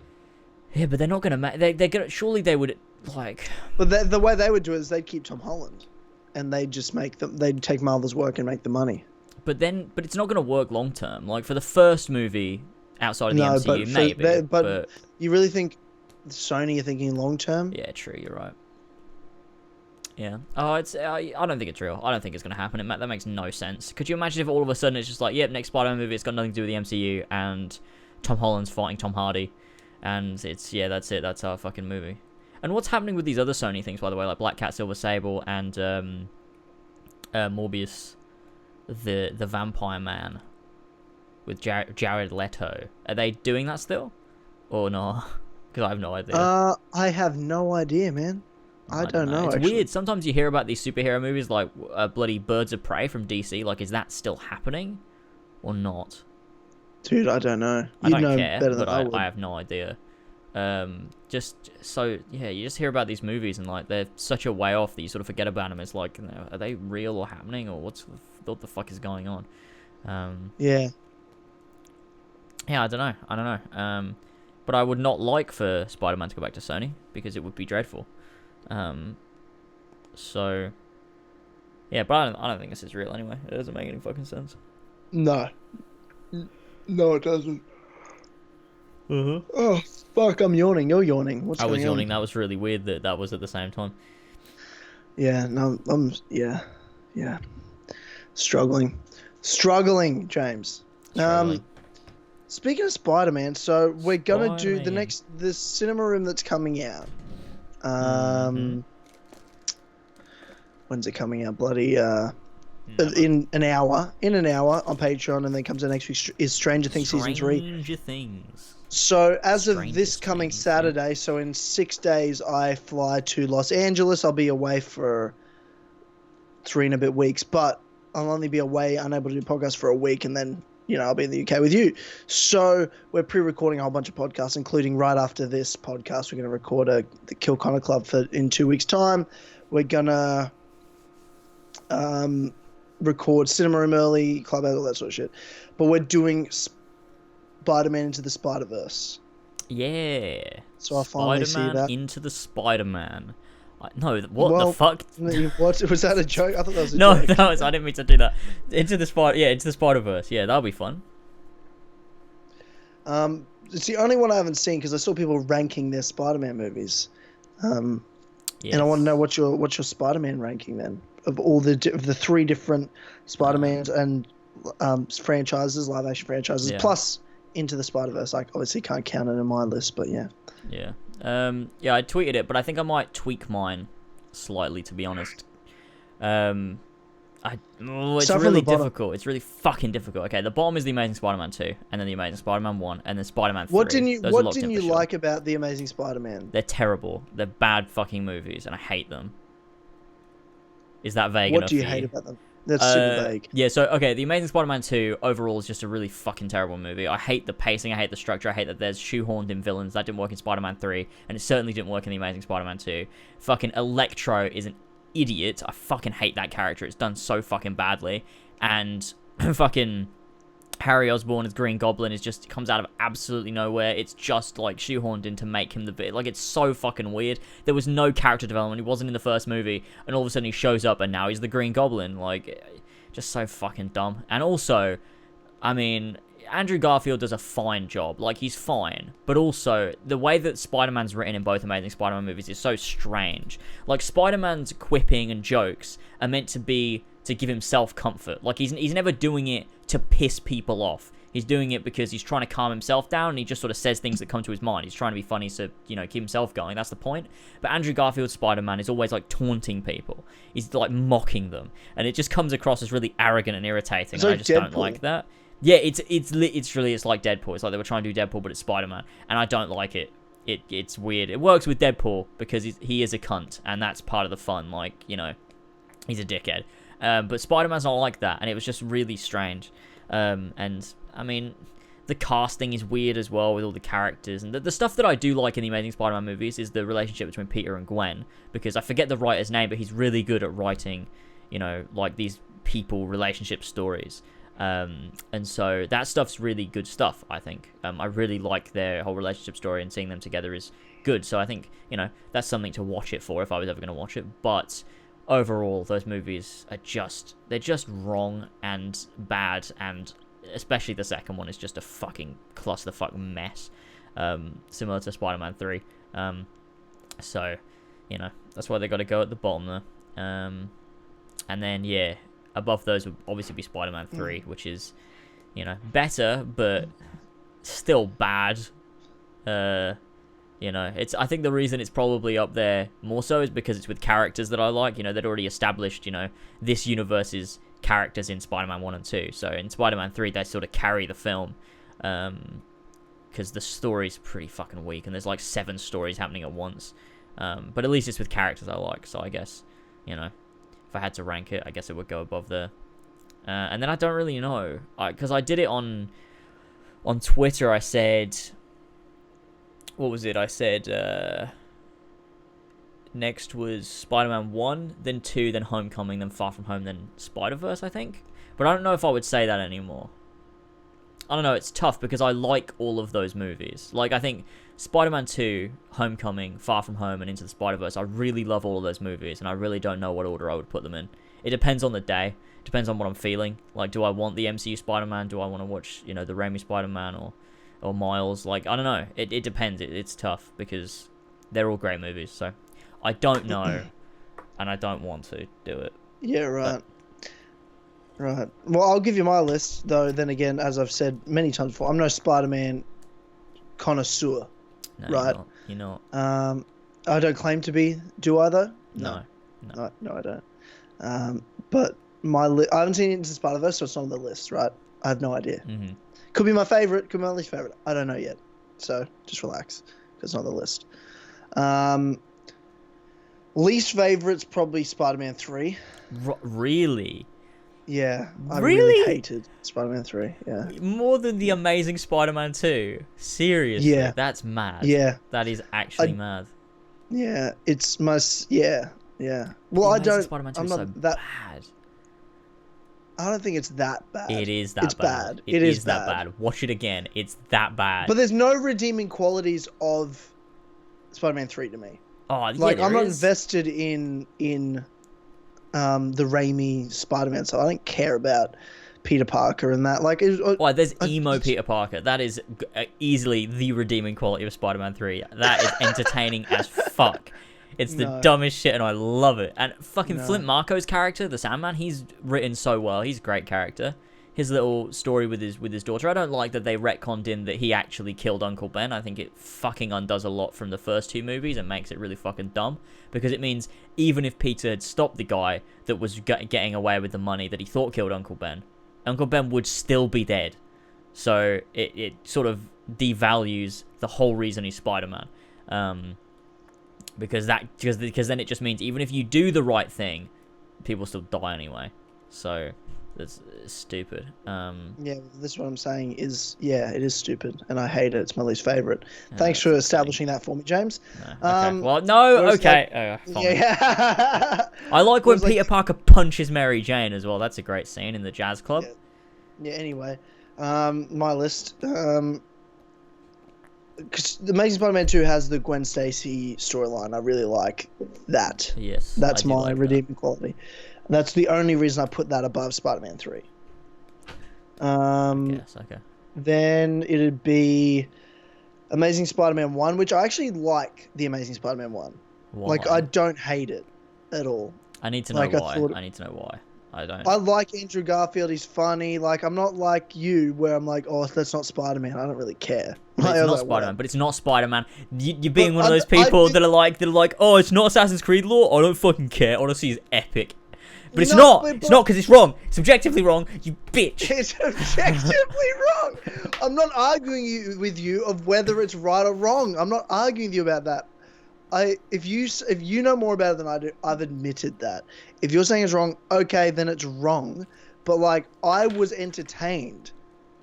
Yeah, but they're not going to make... They're gonna, surely they would, like... But the way they would do it is they'd keep Tom Holland. And they'd just they'd take Marvel's work and make the money. But it's not going to work long term. Like, for the first movie outside of the MCU, maybe. But you really think Sony are thinking long term? Yeah, true, you're right. Yeah. Oh, it's. I don't think it's real. I don't think it's gonna happen. That makes no sense. Could you imagine if all of a sudden it's just like, yep, next Spider-Man movie, it's got nothing to do with the MCU, and Tom Holland's fighting Tom Hardy, and it's that's it. That's our fucking movie. And what's happening with these other Sony things, by the way, like Black Cat, Silver Sable, and Morbius, the Vampire Man, with Jared Leto. Are they doing that still, or not? Because I have no idea. I have no idea, man. I don't know. It's actually weird. Sometimes you hear about these superhero movies like bloody Birds of Prey from DC. Like, is that still happening or not? Dude, I don't know. I don't care, but I have no idea. Just so yeah, you just hear about these movies and like they're such a way off that you sort of forget about them. It's like, you know, are they real or happening, or what the fuck is going on? Yeah, I don't know. But I would not like for Spider-Man to go back to Sony because it would be dreadful. So yeah, but I don't think this is real anyway. It doesn't make any fucking sense. no, it doesn't. Uh-huh. Oh fuck! I'm yawning. You're yawning. What's going on? I was yawning. That was really weird that was at the same time. Yeah, no, I'm yeah, struggling, James. Struggling. Speaking of Spider-Man, so we're gonna do Spider-Man. the cinema room that's coming out. When's it coming out? Bloody in an hour on Patreon, and then comes out next week is Stranger Things season 3. Stranger Things. So as of Stranger this coming Things, Saturday, so in 6 days, I fly to Los Angeles. I'll be away for 3 and a bit weeks, but I'll only be away, unable to do podcasts for a week, and then, you know, I'll be in the UK with you. So we're pre-recording a whole bunch of podcasts, including right after this podcast, we're going to record the Kill Connor Club in 2 weeks' time. We're going to record Cinema Room early, Clubhouse, all that sort of shit. But we're doing Spider-Man Into the Spider-Verse. Yeah. So I'll finally see that. Into the Spider-Man. No, what the fuck? What was that a joke? I thought that was a No, joke. I didn't mean to do that. Into the Spider-Verse. Yeah, that'll be fun. It's the only one I haven't seen because I saw people ranking their Spider-Man movies. And I want to know what's your Spider-Man ranking then of all the 3 different Spider-Mans and franchises, live action franchises, plus Into the Spider-Verse. I obviously can't count it in my list, but yeah. Yeah. I tweeted it, but I think I might tweak mine slightly, to be honest. It's really difficult. It's really fucking difficult. Okay, the bottom is The Amazing Spider-Man 2, and then The Amazing Spider-Man 1, and then Spider-Man 3. What didn't you like about The Amazing Spider-Man? They're terrible. They're bad fucking movies, and I hate them. Is that vague enough? What do you hate about them? That's super vague. Yeah, so, okay, The Amazing Spider-Man 2 overall is just a really fucking terrible movie. I hate the pacing, I hate the structure, I hate that there's shoehorned in villains. That didn't work in Spider-Man 3, and it certainly didn't work in The Amazing Spider-Man 2. Fucking Electro is an idiot. I fucking hate that character. It's done so fucking badly. And fucking Harry Osborn as Green Goblin comes out of absolutely nowhere. It's just like shoehorned in to make him the bit. Like, it's so fucking weird. There was no character development. He wasn't in the first movie, and all of a sudden he shows up and now he's the Green Goblin. Like, just so fucking dumb. And also, I mean, Andrew Garfield does a fine job. Like, he's fine. But also, the way that Spider-Man's written in both Amazing Spider-Man movies is so strange. Like, Spider-Man's quipping and jokes are meant to be to give himself comfort. Like, he's never doing it to piss people off. He's doing it because he's trying to calm himself down, and he just sort of says things that come to his mind. He's trying to be funny to, you know, keep himself going. That's the point. But Andrew Garfield's Spider-Man is always, like, taunting people. He's, like, mocking them. And it just comes across as really arrogant and irritating. And I just don't like that. Yeah, it's like Deadpool. It's like they were trying to do Deadpool, but it's Spider-Man. And I don't like it. It's weird. It works with Deadpool because he is a cunt, and that's part of the fun. Like, you know, he's a dickhead. But Spider-Man's not like that, and it was just really strange. And, I mean, the casting is weird as well with all the characters. And the stuff that I do like in the Amazing Spider-Man movies is the relationship between Peter and Gwen, because I forget the writer's name, but he's really good at writing, you know, like these people relationship stories. And so that stuff's really good stuff, I think. I really like their whole relationship story, and seeing them together is good. So I think, you know, that's something to watch it for if I was ever going to watch it. But overall, those movies are they're just wrong and bad, and especially the second one is just a fucking clusterfuck mess, similar to Spider-Man 3. So, you know, that's why they got to go at the bottom there. And then, yeah, above those would obviously be Spider-Man 3, which is, you know, better, but still bad. You know, I think the reason it's probably up there more so is because it's with characters that I like. You know, they'd already established, you know, this universe's characters in Spider-Man 1 and 2. So in Spider-Man 3, they sort of carry the film. Because the story's pretty fucking weak, and there's like 7 stories happening at once. But at least it's with characters I like, so I guess, you know, if I had to rank it, I guess it would go above there. And then I don't really know, because I did it on Twitter. I said, what was it? I said next was Spider-Man 1, then 2, then Homecoming, then Far From Home, then Spider-Verse, I think. But I don't know if I would say that anymore. I don't know, it's tough because I like all of those movies. Like, I think Spider-Man 2, Homecoming, Far From Home, and Into the Spider-Verse, I really love all of those movies, and I really don't know what order I would put them in. It depends on the day. It depends on what I'm feeling. Like, do I want the MCU Spider-Man? Do I want to watch, you know, the Raimi Spider-Man or Miles? Like, I don't know. It depends. It's tough because they're all great movies, so I don't know, and I don't want to do it. Yeah, right. Right. Well, I'll give you my list, though. Then again, as I've said many times before, I'm no Spider-Man connoisseur. No, right? You're not. I don't claim to be. Do I, though? No, I don't. But I haven't seen Into the Spider-Verse, so it's not on the list, right? I have no idea. Mm-hmm. Could be my favorite. Could be my least favorite. I don't know yet. So just relax, because it's not on the list. Least favorite's probably Spider-Man 3. Really? Yeah, I Really? really hated Spider-Man 3, yeah. More than the Amazing Spider-Man 2? Seriously? Yeah. That's mad. Yeah. That is actually mad. Yeah, it's yeah. Well, I don't... Spider-Man 2 I'm is not so that... bad. I don't think it's that bad. It is that it's bad. It is that bad. Watch it again. It's that bad. But there's no redeeming qualities of Spider-Man 3 to me. Oh, yeah, like, I'm not is. invested in the Raimi Spider-Man, so I don't care about Peter Parker and that. Like, there's emo Peter Parker. That is easily the redeeming quality of Spider-Man 3. That is entertaining as fuck. It's the dumbest shit, and I love it. And fucking Flint Marko's character, the Sandman, he's written so well. He's a great character. His little story with his daughter. I don't like that they retconned in that he actually killed Uncle Ben. I think it fucking undoes a lot from the first 2 movies and makes it really fucking dumb. Because it means even if Peter had stopped the guy that was getting away with the money that he thought killed Uncle Ben would still be dead. So it sort of devalues the whole reason he's Spider-Man. Because then it just means even if you do the right thing, people still die anyway. So that's stupid. Yeah, this is what I'm saying is, yeah, it is stupid, and I hate it. It's my least favorite. Thanks for establishing that for me, James. No, okay. Well, no, okay. Fine. Yeah. I like when Peter Parker punches Mary Jane as well. That's a great scene in the jazz club. Yeah, anyway, my list. Because The Amazing Spider-Man 2 has the Gwen Stacy storyline. I really like that. Yes. That's my redeeming quality. That's the only reason I put that above Spider-Man 3. Yes, okay. Then it'd be Amazing Spider-Man 1, which I actually like the Amazing Spider-Man 1. Why? Like, I don't hate it at all. I need to know why. I need to know why. I don't. I like Andrew Garfield. He's funny. Like, I'm not like you, where I'm like, oh, that's not Spider-Man. I don't really care. But it's not Spider-Man. But it's not Spider-Man. You're being one of those people that are like, oh, it's not Assassin's Creed lore. I don't fucking care. Honestly, it's epic. But it's not. It's not because it's wrong. It's objectively wrong. You bitch. It's objectively wrong. I'm not arguing with you of whether it's right or wrong. I'm not arguing with you about that. If you know more about it than I do, I've admitted that. If you're saying it's wrong, okay, then it's wrong. But like, I was entertained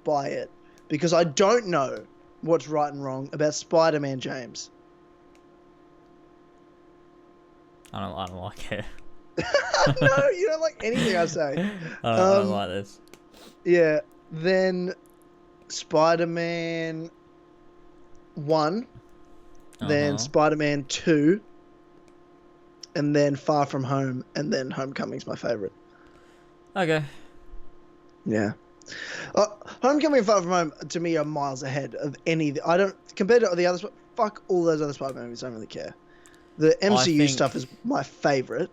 by it because I don't know what's right and wrong about Spider-Man, James. I don't like it. No, you don't like anything I say. I don't like this. Yeah. Then Spider-Man 1. Then Spider-Man 2, and then Far From Home, and then Homecoming's my favorite. Okay. Yeah. Homecoming and Far From Home, to me, are miles ahead of any... compared to the others, fuck all those other Spider-Man movies, I don't really care. The MCU stuff is my favorite.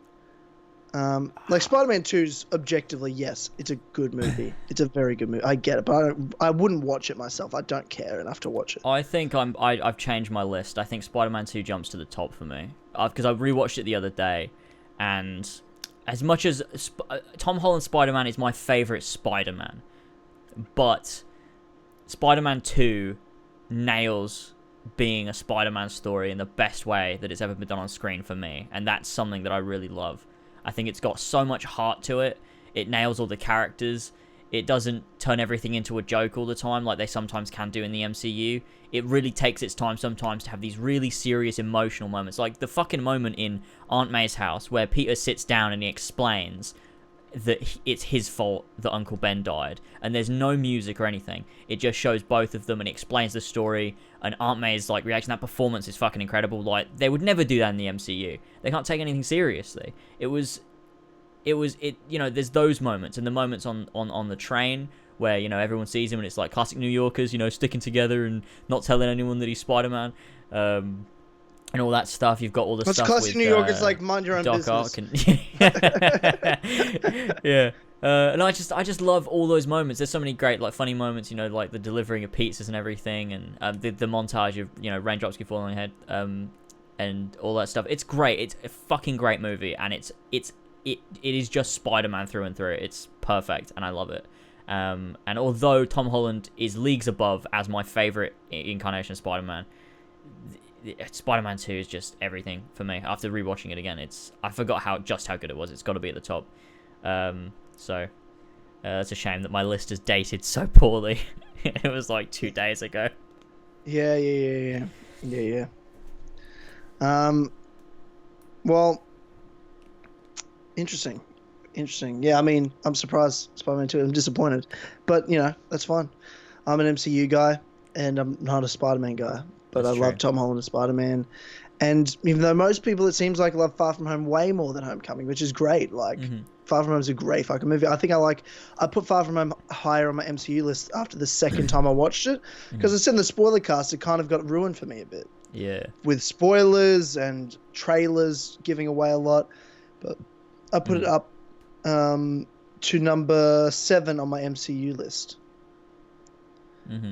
Like Spider-Man 2's objectively, yes, it's a good movie. It's a very good movie. I get it, but I wouldn't watch it myself. I don't care enough to watch it. I think I've changed my list. I think Spider-Man 2 jumps to the top for me because I rewatched it the other day, and as much as Tom Holland's Spider-Man is my favorite Spider-Man, but Spider-Man 2 nails being a Spider-Man story in the best way that it's ever been done on screen for me, and that's something that I really love. I think it's got so much heart to it. It nails all the characters. It doesn't turn everything into a joke all the time like they sometimes can do in the MCU. It really takes its time sometimes to have these really serious emotional moments. Like the fucking moment in Aunt May's house where Peter sits down and he explains that it's his fault that Uncle Ben died. And there's no music or anything. It just shows both of them and explains the story. And Aunt May's like reaction, that performance is fucking incredible. Like they would never do that in the MCU. They can't take anything seriously. It you know, there's those moments and the moments on the train where, you know, everyone sees him and it's like classic New Yorkers, you know, sticking together and not telling anyone that he's Spider-Man. And all that stuff. You've got all the stuff classic with New Yorkers, like mind your own Doc business. Ock and yeah. And I just love all those moments. There's so many great like funny moments, you know, like the delivering of pizzas and everything, and the montage of, you know, raindrops keep falling on your head, and all that stuff. It's great. It's a fucking great movie, and it is just Spider-Man through and through. It's perfect, and I love it. And although Tom Holland is leagues above as my favorite incarnation of Spider-Man, Spider-Man 2 is just everything for me. After rewatching it again, I forgot how good it was. It's got to be at the top. So it's a shame that my list is dated so poorly. It was like 2 days ago. Yeah. Well, interesting. Yeah, I mean, I'm surprised Spider-Man 2. I'm disappointed, but you know, that's fine. I'm an MCU guy, and I'm not a Spider-Man guy. But I love Tom Holland as Spider-Man. And even though most people, it seems like, love Far From Home way more than Homecoming, which is great. Like, Far From Home is a great fucking movie. I put Far From Home higher on my MCU list after the second time I watched it. Because it's in the spoiler cast, it kind of got ruined for me a bit. Yeah. With spoilers and trailers giving away a lot. But I put it up to number 7 on my MCU list.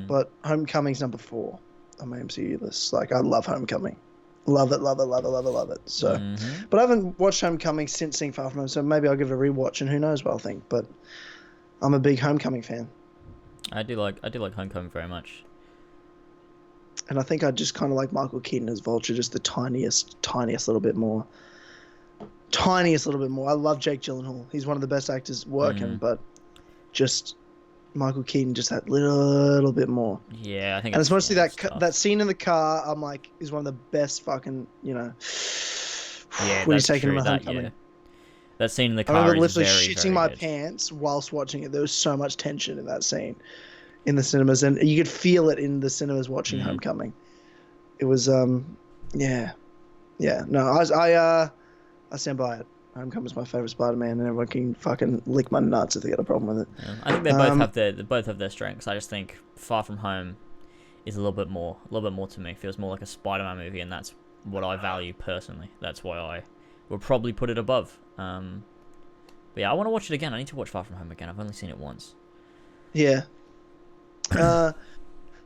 But Homecoming's number 4. On my MCU list. Like, I love Homecoming. Love it. So, but I haven't watched Homecoming since seeing Far From Home, so maybe I'll give it a rewatch, and who knows what I'll think. But I'm a big Homecoming fan. I do like Homecoming very much. And I think I just kind of like Michael Keaton as Vulture, just the tiniest little bit more. I love Jake Gyllenhaal. He's one of the best actors working, but just Michael Keaton just that little bit more. Yeah, I think. And it's mostly that scene in the car. I'm like, is one of the best fucking, you know. Yeah, when he's taking him to Homecoming. Yeah. That scene in the car. I remember is literally very, shitting very my good. pants whilst watching it. There was so much tension in that scene, in the cinemas, and you could feel it in the cinemas watching Homecoming. It was yeah. No, I stand by it. Homecoming's my favorite Spider-Man, and everyone can fucking lick my nuts if they got a problem with it. Yeah. I think they both have their strengths. I just think Far From Home is a little bit more to me. It feels more like a Spider-Man movie, and that's what I value personally. That's why I would probably put it above. But yeah, I want to watch it again. I need to watch Far From Home again. I've only seen it once. Yeah.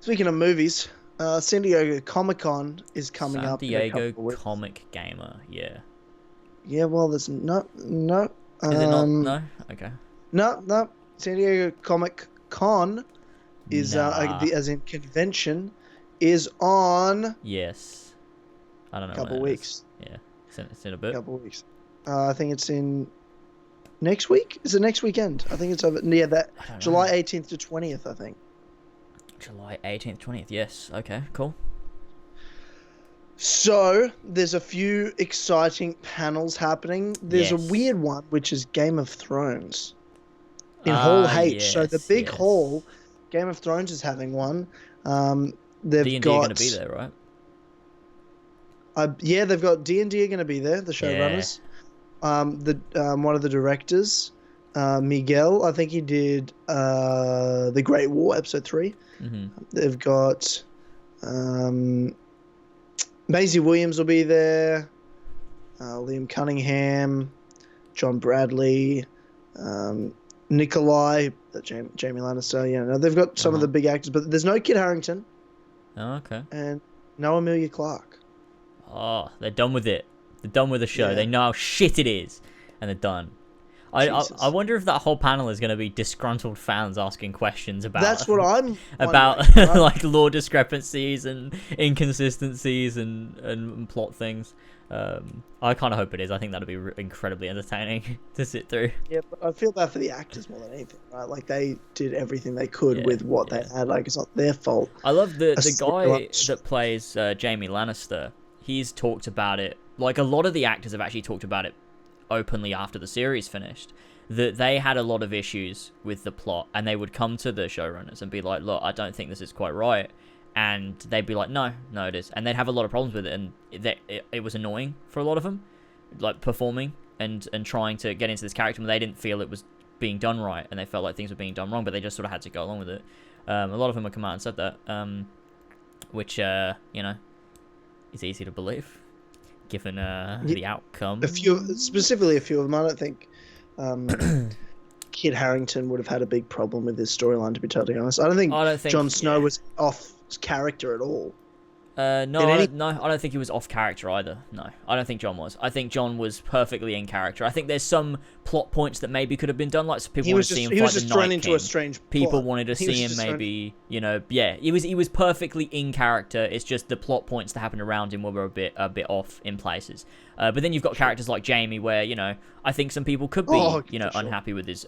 Speaking of movies, San Diego Comic-Con is coming up. San Diego Comic Gamer, yeah. Yeah, well, there's no. Is it not? No? Okay. No. San Diego Comic Con is, as in convention, is on. Yes. I don't know. A couple weeks. Yeah. It's in a bit. Couple weeks. I think it's in next week. Is it next weekend? I think it's over. Yeah, that July 18th to 20th. I think. July 18th, 20th. Yes. Okay. Cool. So, there's a few exciting panels happening. There's a weird one, which is Game of Thrones in Hall H. Yes, so, the big hall, Game of Thrones is having one. They've D&D got... are going to be there, right? Yeah, they've got D&D are going to be there, the showrunners. One of the directors, Miguel, I think he did The Great War, Episode 3. They've got... Maisie Williams will be there. Liam Cunningham. John Bradley, Nikolai, Jamie Lannister. Yeah, no, they've got some of the big actors, but there's no Kit Harington. Oh, okay. And no Emilia Clarke. Oh, they're done with it. They're done with the show. Yeah. They know how shit it is, and they're done. I wonder if that whole panel is going to be disgruntled fans asking questions about. That's what I'm about right? like lore discrepancies and inconsistencies and plot things. I kind of hope it is. I think that'll be incredibly entertaining to sit through. Yeah, but I feel bad for the actors more than anything, right? Like they did everything they could with what they had. Like it's not their fault. I love the guy that plays Jamie Lannister. He's talked about it. Like a lot of the actors have actually talked about it openly after the series finished, that they had a lot of issues with the plot, and they would come to the showrunners and be like, look, I don't think this is quite right, and they'd be like, no it is, and they'd have a lot of problems with it, and it was annoying for a lot of them, like performing and trying to get into this character, and they didn't feel it was being done right, and they felt like things were being done wrong, but they just sort of had to go along with it. A lot of them have come out and said that, which is easy to believe given the outcome. Specifically a few of them. I don't think Kit Harington would have had a big problem with this storyline, to be totally honest. I don't think Jon Snow was off character at all. I don't think he was off character either. No, I don't think Jon was. I think Jon was perfectly in character. I think there's some plot points that maybe could have been done, like people wanted to see him fight the Night King. He was just thrown into a strange plot. People wanted to see him maybe, he was perfectly in character. It's just the plot points that happened around him were a bit off in places. But then you've got characters like Jaime, where I think some people could be unhappy with his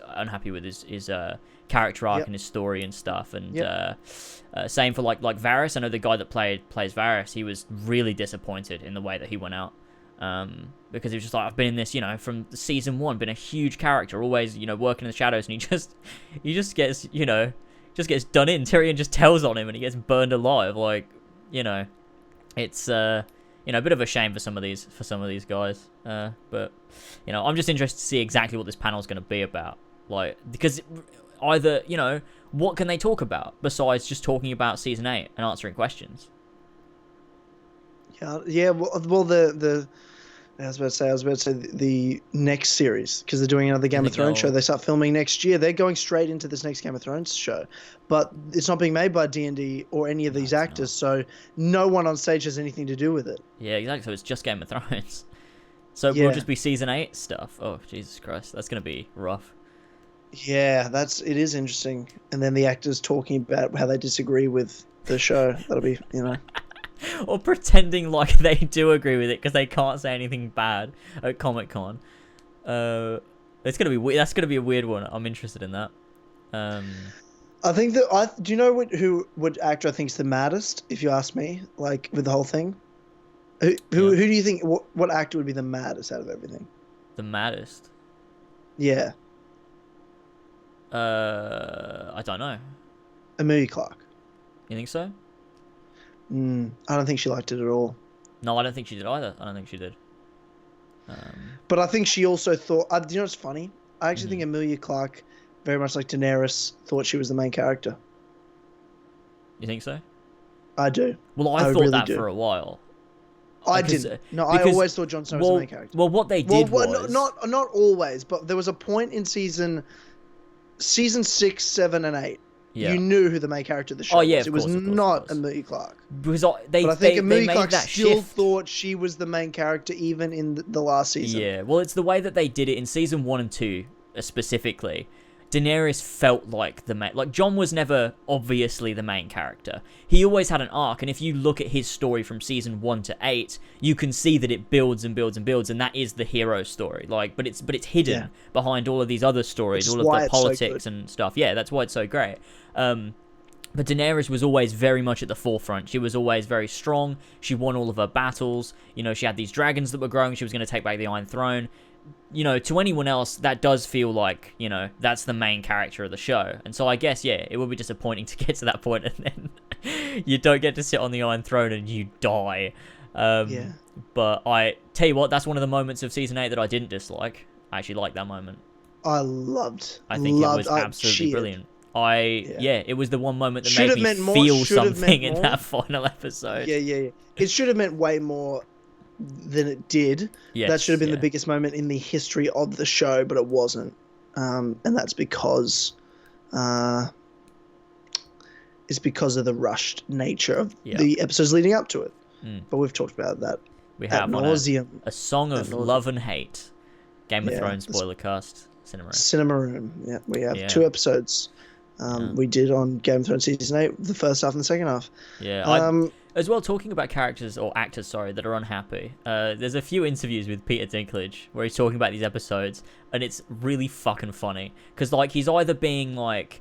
character arc and his story and stuff, and same for like Varys. I know the guy that plays Varys, he was really disappointed in the way that he went out, because he was just like, I've been in this from season 1, been a huge character, always working in the shadows, and he just gets done in. Tyrion just tells on him and he gets burned alive. It's a bit of a shame for some of these guys, but I'm just interested to see exactly what this panel is going to be about, because either what can they talk about besides just talking about season 8 and answering questions? Yeah. Well, I was about to say the next series, because they're doing another Game of Thrones show. They start filming next year. They're going straight into this next Game of Thrones show, but it's not being made by D&D or any of these actors, so no one on stage has anything to do with it. Yeah, exactly. So it's just Game of Thrones. So it will just be season 8 stuff. Oh, Jesus Christ, that's gonna be rough. Yeah, it is interesting. And then the actors talking about how they disagree with the show. That'll be, or pretending like they do agree with it because they can't say anything bad at Comic-Con. It's gonna be weird. That's gonna be a weird one. I'm interested in that. I think that do you know what actor I think is the maddest? If you ask me, like with the whole thing, who do you think what actor would be the maddest out of everything? The maddest? Yeah. I don't know. Emilia Clarke. You think so? I don't think she liked it at all. No, I don't think she did either. I don't think she did. But I think she also thought... do you know what's funny? I actually think Emilia Clarke, very much like Daenerys, thought she was the main character. You think so? I do. Well, I thought really that for a while. I didn't. No, I always thought Jon Snow was the main character. Well, what they did was... Not always, but there was a point in season 6, 7, and 8. Yeah. You knew who the main character of the show was. It was not Emilia Clarke. Because but I think Emilia Clarke still thought she was the main character even in the last season. Yeah, well, it's the way that they did it in season 1 and 2 specifically. Daenerys felt like the main... Like, Jon was never obviously the main character. He always had an arc, and if you look at his story from season 1 to 8, you can see that it builds and builds and builds, and that is the hero story. But it's hidden behind all of these other stories, all of the politics and stuff. Yeah, that's why it's so great. But Daenerys was always very much at the forefront. She was always very strong. She won all of her battles. She had these dragons that were growing. She was going to take back the Iron Throne. To anyone else, that does feel like, that's the main character of the show. And so I guess, it would be disappointing to get to that point and then you don't get to sit on the Iron Throne and you die. But I tell you what, that's one of the moments of season 8 that I didn't dislike. I actually liked that moment. I think it was absolutely brilliant. It was the one moment that made me feel something in that final episode. Yeah. It should have meant way more than it did. Yes, That should have been the biggest moment in the history of the show, but it wasn't. And that's because it's because of the rushed nature of the episodes leading up to it. But we've talked about that. We have ad nauseum. A song of love and hate. Game of Thrones spoiler cast. Cinema Room. Yeah, we have 2 episodes. We did on Game of Thrones season 8, the first half and the second half. Yeah. As well, talking about characters or actors, that are unhappy. There's a few interviews with Peter Dinklage where he's talking about these episodes, and it's really fucking funny because like he's either being like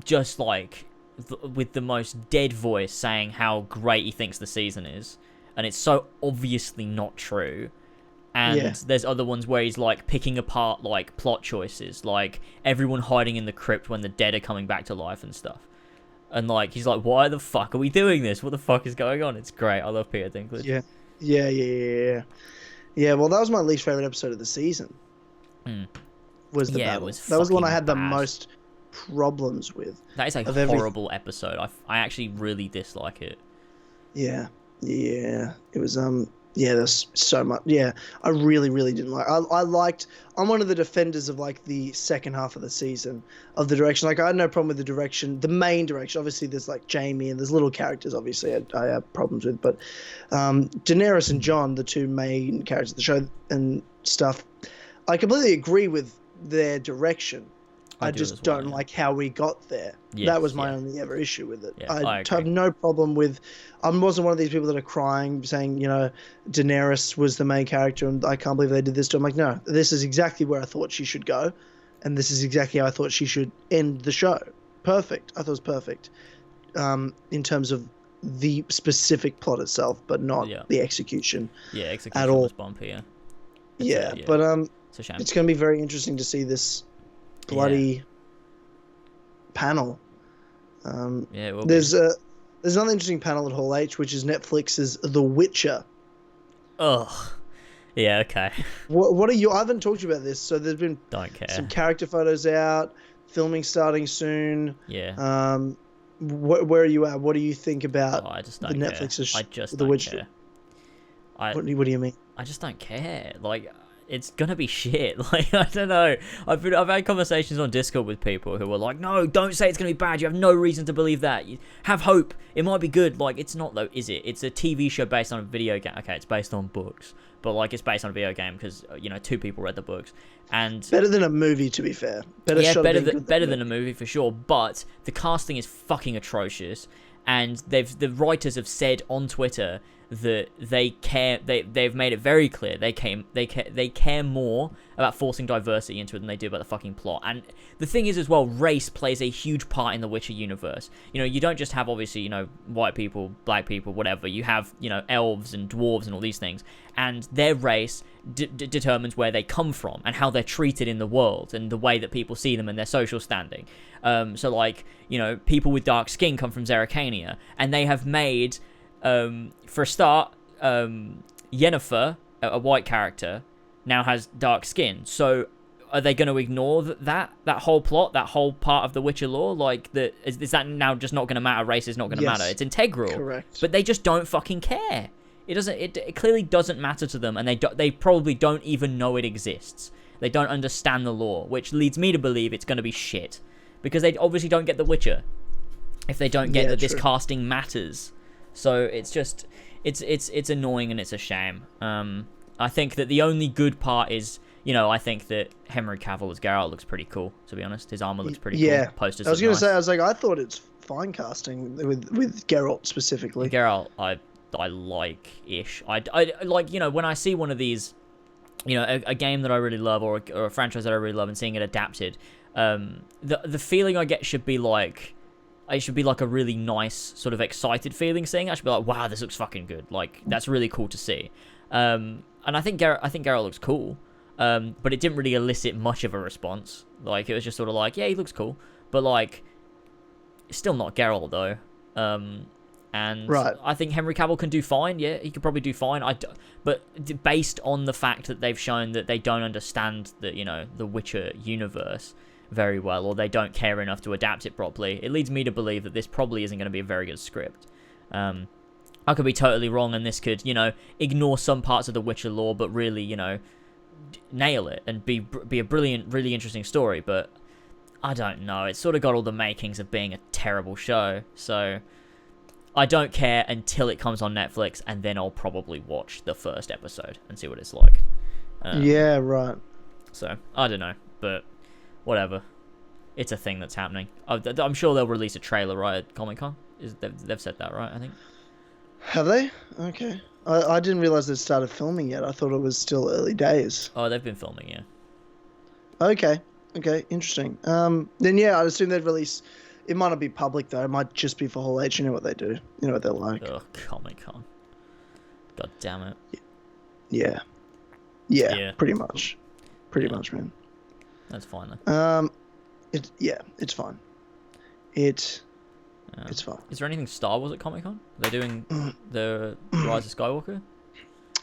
just like with the most dead voice saying how great he thinks the season is, and it's so obviously not true. And there's other ones where he's like picking apart like plot choices, like everyone hiding in the crypt when the dead are coming back to life and stuff. And like he's like, why the fuck are we doing this? What the fuck is going on? It's great. I love Peter Dinklage. Yeah, well, that was my least favorite episode of the season. Was the battle. That was the one I had the most problems with. That is a horrible episode. I actually really dislike it. Yeah. It was there's so much. Yeah, I really didn't like. I'm one of the defenders of like the second half of the season of the direction. Like I had no problem with the direction, the main direction. Obviously, there's like Jamie and there's little characters. Obviously, I have problems with, but Daenerys and Jon, the 2 main characters of the show and stuff, I completely agree with their direction. I just don't like how we got there. That was my only ever issue with it. I have no problem with. I wasn't one of these people that are crying, saying, Daenerys was the main character, and I can't believe they did this to her. I'm like, no, this is exactly where I thought she should go, and this is exactly how I thought she should end the show. Perfect. I thought it was perfect, in terms of the specific plot itself, but not the execution. Yeah, execution at all. Was bumpy. But it's a shame. It's going to be very interesting to see this bloody panel. It will there's another interesting panel at Hall H, which is Netflix's The Witcher. Ugh. Yeah, okay. What are you? I haven't talked to you about this. So there's been some character photos out, filming starting soon. Yeah. Where are you at? What do you think about I just don't the care. Netflix's I just The don't Witcher? care. What do you mean? I just don't care. Like, it's gonna be shit. Like, I don't know. I've had conversations on Discord with people who are like, no, don't say it's gonna be bad. You have no reason to believe that. You have hope. It might be good. Like, it's not though, is it? It's a TV show based on a video game. Okay, it's based on books, but like, it's based on a video game because 2 people read the books. And better than a movie, to be fair. Better than a movie for sure. But the casting is fucking atrocious, and the writers have said on Twitter that they care. They've made it very clear they care more about forcing diversity into it than they do about the fucking plot. And the thing is as well, race plays a huge part in the Witcher universe. You don't just have obviously white people, black people, whatever. You have elves and dwarves and all these things, and their race determines where they come from and how they're treated in the world and the way that people see them and their social standing. So like people with dark skin come from Zerrikania, and they have made. For a start, Yennefer, a white character, now has dark skin. So, are they going to ignore that whole plot, that whole part of the Witcher lore? Like, is that now just not going to matter? Race is not going to matter. It's integral. Correct. But they just don't fucking care. It doesn't. It clearly doesn't matter to them, and they probably don't even know it exists. They don't understand the lore, which leads me to believe it's going to be shit, because they obviously don't get the Witcher. If they don't get that this casting matters. So it's just, it's annoying and it's a shame. I think that the only good part is, I think that Henry Cavill as Geralt looks pretty cool, to be honest. His armor looks pretty cool. Posters I was going to say, I thought it's fine casting with Geralt specifically. Geralt, I like-ish. I like, when I see one of these, a game that I really love or a franchise that I really love and seeing it adapted, the feeling I get should be like, it should be like a really nice, sort of excited feeling seeing. I should be like, wow, this looks fucking good. Like, that's really cool to see. And I think Geralt looks cool. But it didn't really elicit much of a response. Like, it was just sort of like, yeah, he looks cool. But, like, still not Geralt, though. And I think Henry Cavill can do fine. Yeah, he could probably do fine. But based on the fact that they've shown that they don't understand the Witcher universe very well, or they don't care enough to adapt it properly, it leads me to believe that this probably isn't going to be a very good script. I I could be totally wrong, and this could, ignore some parts of the Witcher lore, but really, nail it and be a brilliant, really interesting story. But I don't know. It's sort of got all the makings of being a terrible show, so I don't care until it comes on Netflix, and then I'll probably watch the first episode and see what it's like. Yeah, right. So I don't know, but whatever. It's a thing that's happening. I'm sure they'll release a trailer right at Comic-Con. They've said that, right? I think. Have they? Okay. I didn't realize they'd started filming yet. I thought it was still early days. Oh, they've been filming, yeah. Okay. Okay, interesting. Then yeah, I'd assume they'd release. It might not be public though. It might just be for Hall H. You know what they do. You know what they're like. Oh, Comic-Con. God damn it. Yeah. Yeah. Pretty much. Pretty much, man. That's fine though. It's fine. It's fine. Is there anything Star Wars at Comic-Con? Are they doing the Rise of Skywalker?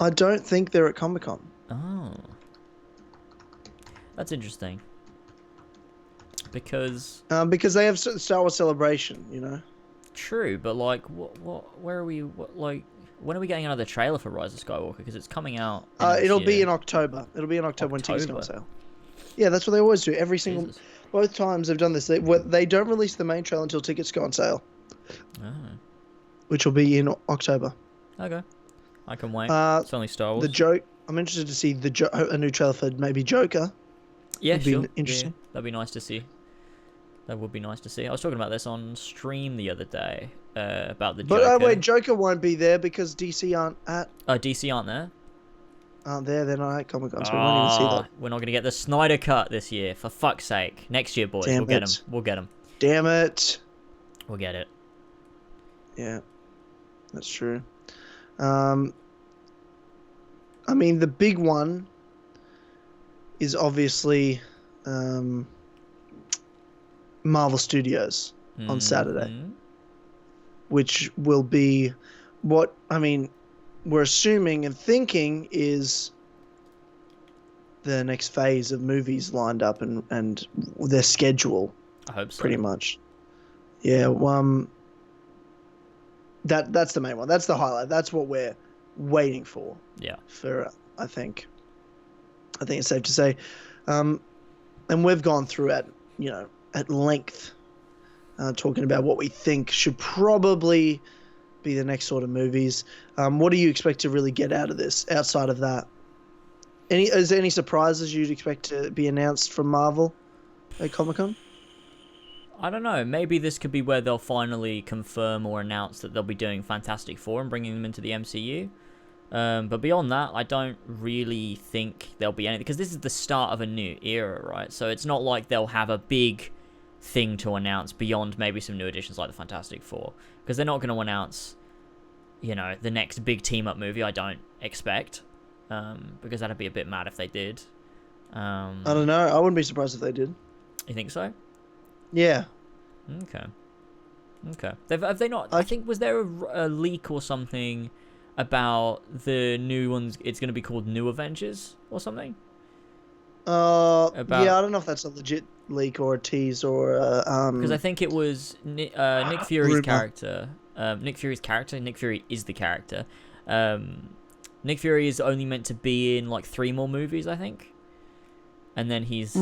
I don't think they're at Comic-Con. Oh. That's interesting. Because they have Star Wars Celebration, True, but where are we? When are we getting another trailer for Rise of Skywalker? Because it's coming out. It'll be in October. It'll be in October when tickets go on sale. Yeah, that's what they always do. Every single, both times they've done this. They don't release the main trailer until tickets go on sale. Oh. Which will be in October. Okay, I can wait. It's only Star Wars. I'm interested to see a new trailer for maybe Joker. Yeah, sure. Be interesting. Yeah, that'd be nice to see. That would be nice to see. I was talking about this on stream the other day about the Joker. But wait, Joker won't be there because DC aren't at. DC aren't there. They're not at Comic Con, so we won't even see that. We're not going to get the Snyder Cut this year, for fuck's sake. Next year, boys, we'll get them. We'll get them. Damn it. We'll get it. Yeah, that's true. I mean, the big one is obviously Marvel Studios on Saturday, which will be what, we're assuming and thinking is the next phase of movies lined up and their schedule. I hope so. Pretty much. Yeah. That's the main one. That's the highlight. That's what we're waiting for. Yeah. I think it's safe to say, and we've gone through at length, talking about what we think should probably be the next sort of movies. What do you expect to really get out of this outside of that? Is there any surprises you'd expect to be announced from Marvel at Comic-Con? I don't know. Maybe this could be where they'll finally confirm or announce that they'll be doing Fantastic Four and bringing them into the MCU. But beyond that, I don't really think there'll be anything, because this is the start of a new era, right? So it's not like they'll have a big thing to announce beyond maybe some new additions like the Fantastic Four, because they're not going to announce, the next big team-up movie. I don't expect, because that'd be a bit mad if they did. I don't know. I wouldn't be surprised if they did. You think so? Yeah. Okay. Have they not? I think, was there a leak or something about the new ones? It's going to be called New Avengers or something. Yeah, I don't know if that's a legit leak or a tease or because I think it was Nick Fury's character. Nick Fury is the character. Nick Fury is only meant to be in 3 more movies, I think. And then he's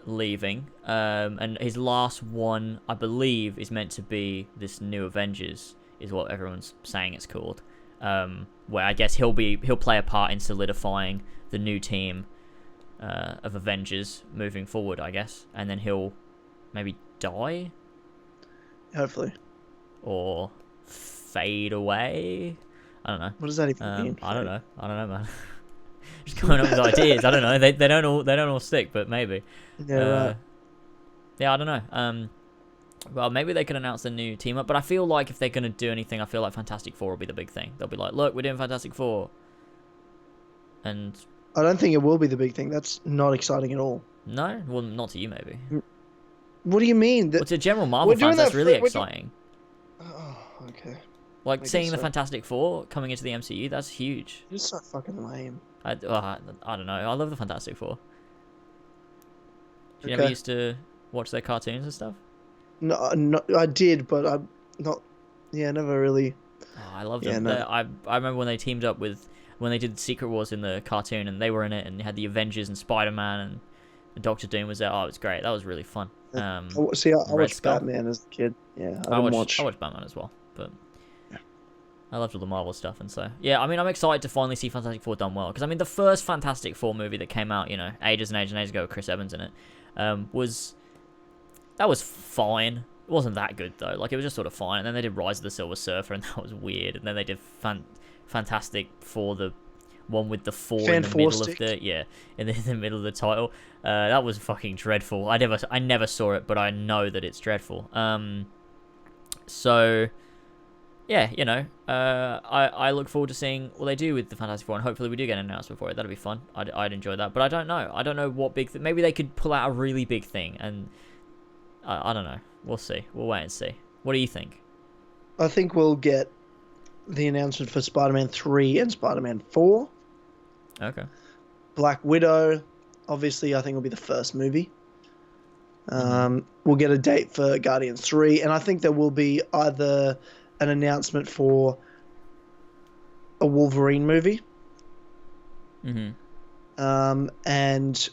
leaving. And his last one, I believe, is meant to be this New Avengers, is what everyone's saying it's called. Where I guess he'll play a part in solidifying the new team of Avengers moving forward, I guess. And then he'll maybe die? Hopefully. Or fade away? I don't know. What does that even mean? I don't know, man. Just coming up with ideas. I don't know. They don't all stick, but maybe. Yeah, right. Yeah, I don't know. Well, maybe they could announce a new team up, but I feel like if they're gonna do anything, I feel like Fantastic Four will be the big thing. They'll be like, "Look, we're doing Fantastic Four," and I don't think it will be the big thing. That's not exciting at all. No, well, not to you, maybe. What do you mean? Well, to general Marvel fans, that's really exciting. Oh, okay. Like seeing the Fantastic Four coming into the MCU, that's huge. You're so fucking lame. I don't know. I love the Fantastic Four. You never used to watch their cartoons and stuff? No, I did, but I'm not. Yeah, never really Oh, I love Yeah, them. no. I remember when they teamed up with when they did Secret Wars in the cartoon, and they were in it, and you had the Avengers and Spider-Man and Doctor Doom was there. Oh, it was great. That was really fun. See, I Red watched Skull. Batman as a kid. Yeah, I didn't watched watch. Batman as well, but I loved all the Marvel stuff, and so yeah. I mean, I'm excited to finally see Fantastic Four done well, because I mean, the first Fantastic Four movie that came out, ages and ages and ages ago with Chris Evans in it, was fine. It wasn't that good though. Like, it was just sort of fine. And then they did Rise of the Silver Surfer, and that was weird. And then they did Fantastic Four, the one with the four in the middle of the middle of the title. That was fucking dreadful. I never saw it, but I know that it's dreadful. So yeah, I look forward to seeing what they do with the Fantastic Four, and hopefully we do get an announcement for it. That'd be fun. I'd enjoy that, but I don't know. I don't know what big thing. Maybe they could pull out a really big thing, and I don't know. We'll see. We'll wait and see. What do you think? I think we'll get the announcement for Spider-Man 3 and Spider-Man 4. Okay. Black Widow, obviously, I think will be the first movie. We'll get a date for Guardians 3, and I think there will be either an announcement for a Wolverine movie, and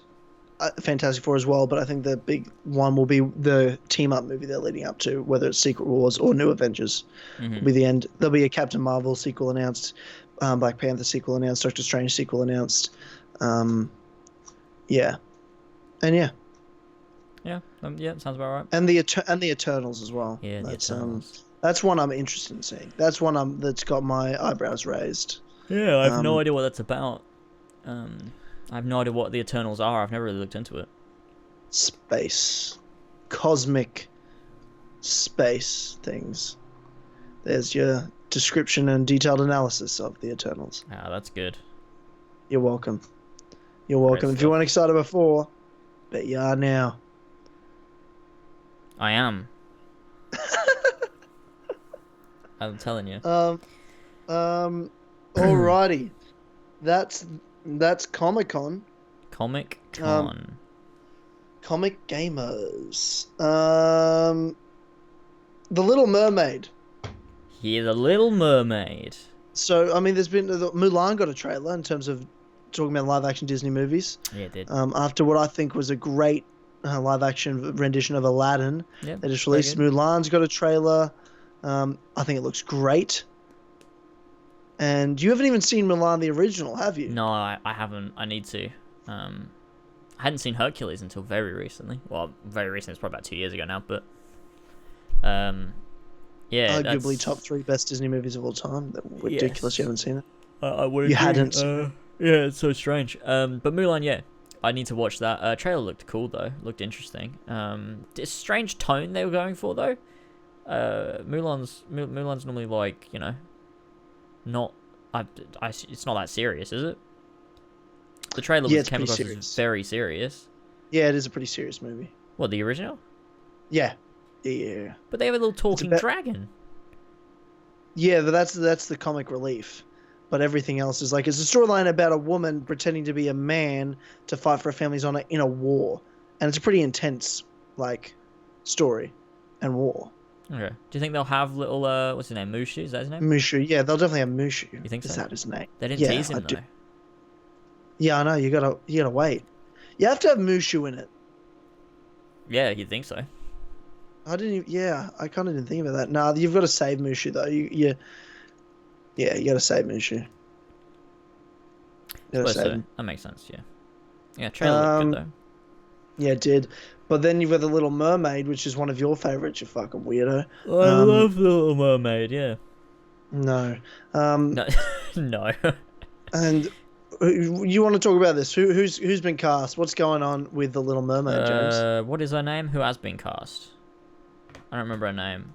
Fantastic Four as well, but I think the big one will be the team-up movie they're leading up to, whether it's Secret Wars or New Avengers. Will be the end. There'll be a Captain Marvel sequel announced, Black Panther sequel announced, Doctor Strange sequel announced. Yeah. And yeah. Yeah, sounds about right. And the Eternals as well. Yeah, the Eternals. That's one I'm interested in seeing. That's one that's got my eyebrows raised. Yeah, I have no idea what that's about. I have no idea what the Eternals are. I've never really looked into it. Space. Cosmic space things. There's your description and detailed analysis of the Eternals. Ah, that's good. You're welcome. You're welcome. If you weren't excited before, bet you are now. I am. I'm telling you. Alrighty. That's Comic-Con. Comic-Con. Comic Gamers. The Little Mermaid. Yeah, The Little Mermaid. So, I mean, there's been... Mulan got a trailer in terms of talking about live-action Disney movies. Yeah, it did. After what I think was a great live-action rendition of Aladdin. Yeah, they just released Mulan's got a trailer. I think it looks great. And you haven't even seen Mulan the original, have you? No, I haven't. I need to. I hadn't seen Hercules until very recently. Well, very recently. It's probably about 2 years ago now, but... yeah, arguably top 3 best Disney movies of all time. Ridiculous, you haven't seen it. I would. You hadn't seen it. Yeah, it's so strange. But Mulan, yeah, I need to watch that. Trailer looked cool though. Looked interesting. It's a strange tone they were going for though. Mulan's normally like, not. It's not that serious, is it? The trailer came across as very serious. Yeah, it is a pretty serious movie. What, the original? Yeah. Yeah. But they have a little talking dragon. Yeah, but that's the comic relief. But everything else is like, it's a storyline about a woman pretending to be a man to fight for a family's honor in a war. And it's a pretty intense, story and war. Okay. Do you think they'll have little, what's his name, Mushu? Is that his name? Mushu, yeah, they'll definitely have Mushu. You think so? Is that his name? They didn't tease him, though. Yeah, I know, you gotta wait. You have to have Mushu in it. Yeah, you'd think so. I kind of didn't think about that. Nah, you've got to save Mushu, though. You gotta save Mushu. That makes sense, yeah. Yeah, trailer looked good, though. Yeah, it did. But then you've got The Little Mermaid, which is one of your favorites, you fucking weirdo. I love The Little Mermaid, yeah. No. No. And you want to talk about this? Who's been cast? What's going on with The Little Mermaid, James? What is her name? Who has been cast? I don't remember her name.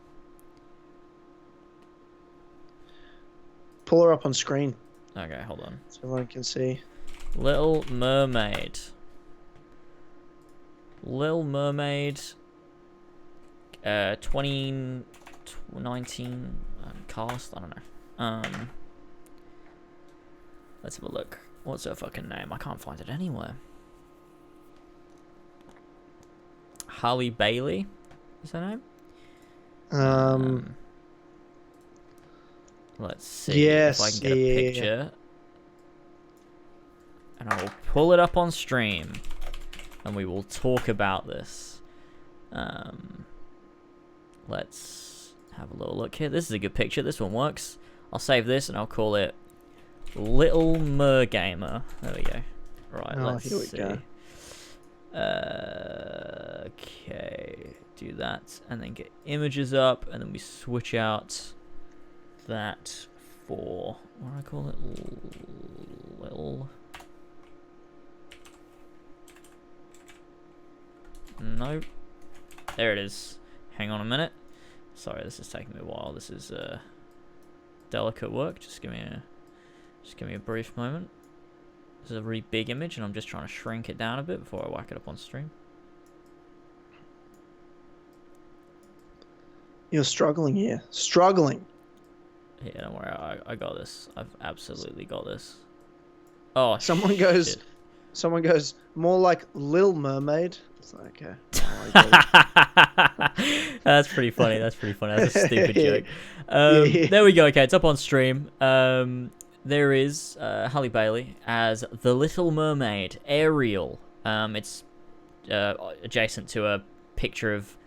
Pull her up on screen. Okay, hold on. So everyone can see. Little Mermaid. Little Mermaid. 2019 cast. I don't know. Let's have a look. What's her fucking name? I can't find it anywhere. Halle Bailey. Is her name? Let's see if I can get a picture. And I will pull it up on stream. And we will talk about this. Let's have a little look here. This is a good picture. This one works. I'll save this and I'll call it Little Gamer. There we go. Right, let's see. Go. Okay, do that and then get images up and then we switch out that for, what do I call it? Little. Nope. There it is. Hang on a minute. Sorry, this is taking me a while. This is delicate work. Just give me a brief moment. This is a really big image, and I'm just trying to shrink it down a bit before I whack it up on stream. You're struggling here. Struggling. Yeah, don't worry. I got this. I've absolutely got this. Oh, someone goes. Shit. Someone goes more like Lil Mermaid. It's like, okay. That's pretty funny. That's pretty funny. That's a stupid joke. There we go. Okay, it's up on stream. There is Halle Bailey as the Little Mermaid, Ariel. It's adjacent to a picture of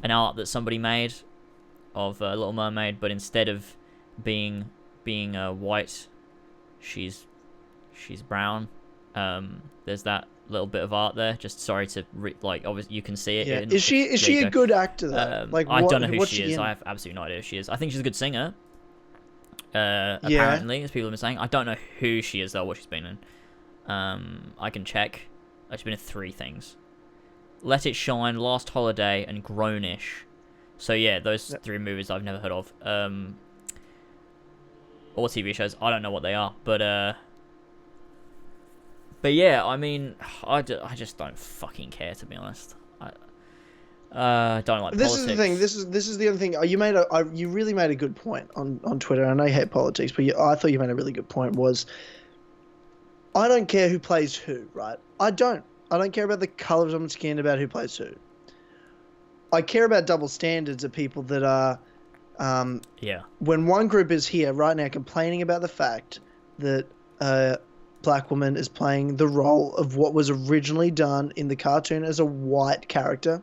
an art that somebody made of Little Mermaid, but instead of being white, she's brown. There's that little bit of art there. Just sorry to like, obviously you can see it. Yeah. Is she a good actor though? Like I don't know who she is. I have absolutely no idea who she is. I think she's a good singer. Apparently, as people have been saying. I don't know who she is though. What she's been in. I can check. She's been in 3 things: Let It Shine, Last Holiday, and Grownish. So yeah, those 3 movies I've never heard of. Or TV shows. I don't know what they are, but yeah, I mean, I just don't fucking care, to be honest. I don't like this politics. Is the thing. This is the other thing. You really made a good point on Twitter. I know you hate politics, but I thought you made a really good point. Was I don't care who plays who, right? I don't care about the color of someone's skin, about who plays who. I care about double standards of people that are. When one group is here right now complaining about the fact that black woman is playing the role of what was originally done in the cartoon as a white character.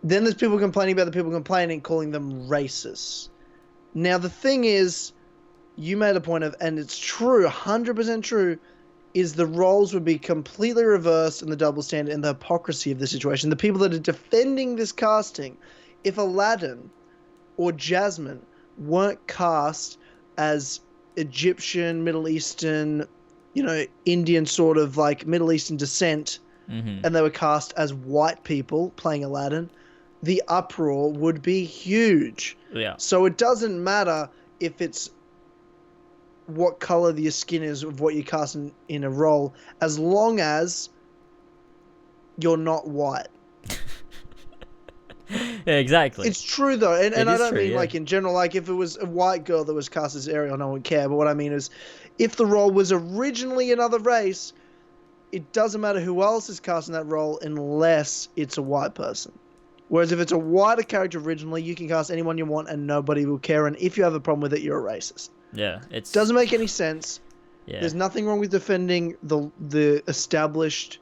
Then there's people complaining about the people complaining, calling them racist. Now, the thing is, you made a point of, and it's true, 100% true, is the roles would be completely reversed in the double standard and the hypocrisy of the situation. The people that are defending this casting, if Aladdin or Jasmine weren't cast as Egyptian, Middle Eastern, Indian sort of like Middle Eastern descent, and they were cast as white people playing Aladdin, the uproar would be huge. Yeah. So it doesn't matter if it's what color your skin is of what you cast in a role, as long as you're not white. Yeah, exactly. It's true though, and I don't mean like in general, like if it was a white girl that was cast as Ariel, no one would care. But what I mean is, if the role was originally another race, it doesn't matter who else is cast in that role unless it's a white person. Whereas if it's a whiter character originally, you can cast anyone you want and nobody will care. And if you have a problem with it, you're a racist. Yeah, it doesn't make any sense. Yeah. There's nothing wrong with defending the established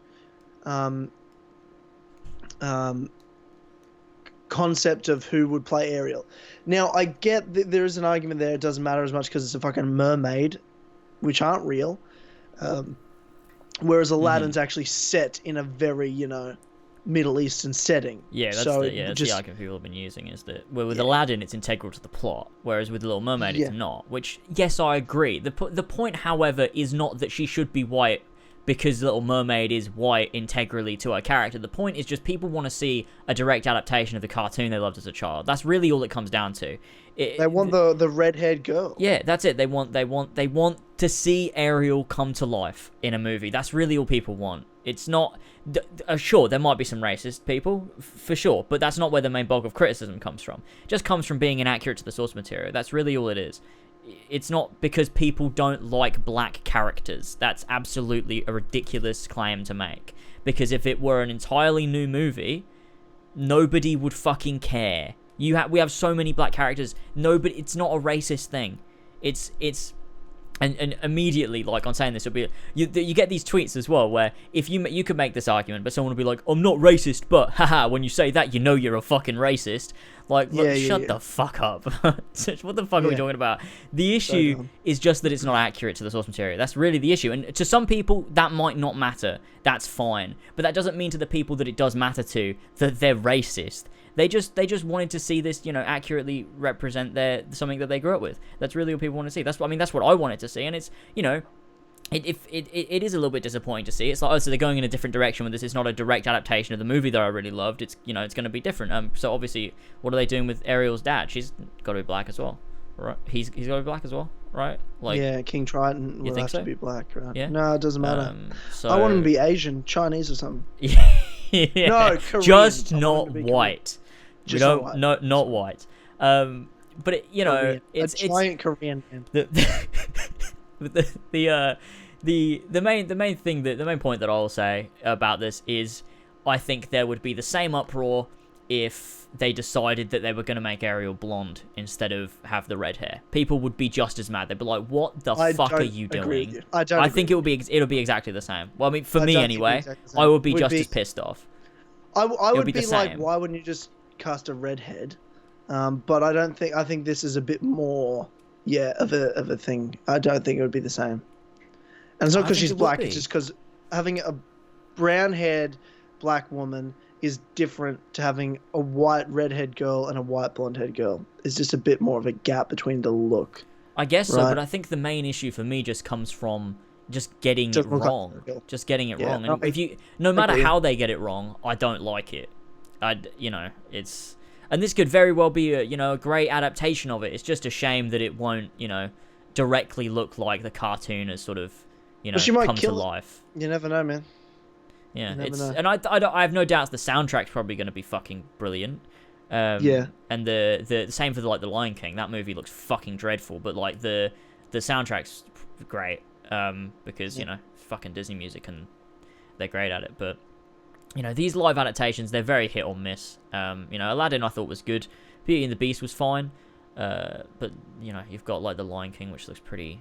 concept of who would play Ariel. Now, I get that there is an argument there. It doesn't matter as much because it's a fucking mermaid, which aren't real. Whereas Aladdin's actually set in a very, Middle Eastern setting. Yeah, that's the argument people have been using, is that with Aladdin it's integral to the plot, whereas with Little Mermaid it's not. Which, yes, I agree. The point, however, is not that she should be white because Little Mermaid is white integrally to her character. The point is just people want to see a direct adaptation of the cartoon they loved as a child. That's really all it comes down to. They want the red-haired girl. Yeah, that's it. They want to see Ariel come to life in a movie. That's really all people want. It's not... sure, there might be some racist people, for sure, but that's not where the main bulk of criticism comes from. It just comes from being inaccurate to the source material. That's really all it is. It's not because people don't like black characters. That's absolutely a ridiculous claim to make. Because if it were an entirely new movie, nobody would fucking care. We have so many black characters. Nobody. It's not a racist thing. It's and immediately, like, on saying this, it'll be you get these tweets as well where if you could make this argument, but someone will be like, I'm not racist, but haha, when you say that, you know you're a fucking racist. Like, look, shut the fuck up. What the fuck are we talking about? The issue is just that it's not accurate to the source material. That's really the issue. And to some people, that might not matter. That's fine. But that doesn't mean to the people that it does matter to that they're racist. They just wanted to see this, accurately represent something that they grew up with. That's really what people want to see. That's what I wanted to see, and it's, it is a little bit disappointing to see. It's like, oh, so they're going in a different direction with this. It's not a direct adaptation of the movie that I really loved. It's, it's going to be different. So obviously, what are they doing with Ariel's dad? She's got to be black as well, right? He's got to be black as well, right? Like, yeah, King Triton will have to be black, right? Yeah. No, it doesn't matter. So I want him to be Asian, Chinese or something. Yeah. No, Korean. Just not white. Just not white. But it's a giant Korean man. The main point that I'll say about this is, I think there would be the same uproar if they decided that they were going to make Ariel blonde instead of have the red hair. People would be just as mad. They'd be like, "What the fuck are you doing?" I think it'll be exactly the same. Well, I mean, for me anyway, I would be just as pissed off. I would be like, why wouldn't you just cast a redhead? But I think this is a bit more, of a thing. I don't think it would be the same. And it's not because she's black. It's just because having a brown-haired black woman is different to having a white redhead girl and a white blonde-haired girl. It's just a bit more of a gap between the look. I guess so, but I think the main issue for me just comes from just getting it wrong. Just getting it wrong. And no matter how they get it wrong, I don't like it. It's... And this could very well be a great adaptation of it. It's just a shame that it won't, directly look like the cartoon as sort of, come to life. You never know, man. Yeah, and I have no doubts the soundtrack's probably going to be fucking brilliant. And the same for the Lion King. That movie looks fucking dreadful, but like the soundtrack's great. Because fucking Disney music, and they're great at it. But these live adaptations, they're very hit or miss. Aladdin I thought was good. Beauty and the Beast was fine. But you've got like the Lion King, which looks pretty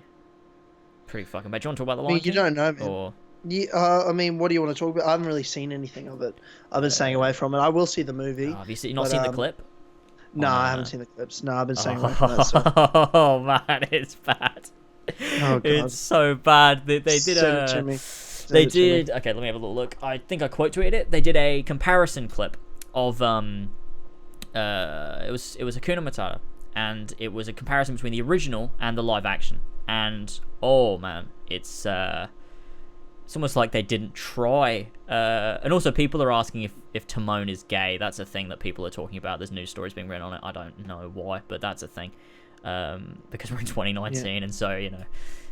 fucking bad. Do you want to talk about the Lion King? You don't know, man. Or... Yeah, what do you want to talk about? I haven't really seen anything of it. I've been staying away from it. I will see the movie. Have you not seen the clip? No, I haven't seen the clips. No, I've been staying away from that stuff. Oh man, it's bad. Oh, God. It's so bad. They did Send it to me. Okay, let me have a little look. I think I quote tweeted it. They did a comparison clip of it was Hakuna Matata, and it was a comparison between the original and the live action. And oh man, it's almost like they didn't try. And also people are asking if Tman is gay. That's a thing that people are talking about. There's news stories being written on it. I don't know why, but that's a thing. Because we're in 2019, and so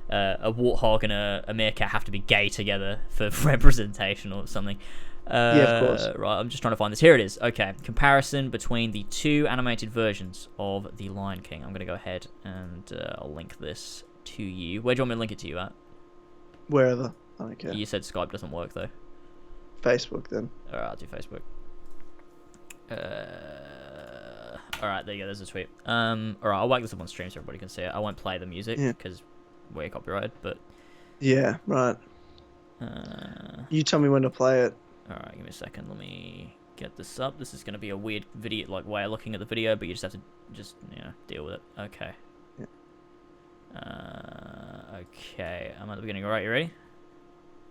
a warthog and a meerkat have to be gay together for representation or something. Of course. Right, I'm just trying to find this. Here it is. Okay, comparison between the two animated versions of The Lion King. I'm going to go ahead and I'll link this to you. Where do you want me to link it to you at? Wherever. I don't care. You said Skype doesn't work though. Facebook then. Alright, I'll do Facebook. Alright, there you go, there's a tweet. Alright, I'll whack this up on stream so everybody can see it. I won't play the music because we're copyrighted, but... Yeah, right. You tell me when to play it. Alright, give me a second, let me get this up. This is going to be a weird video, like, way of looking at the video, but you just have to deal with it. Okay. Yeah. Okay, I'm at the beginning. Alright, you ready?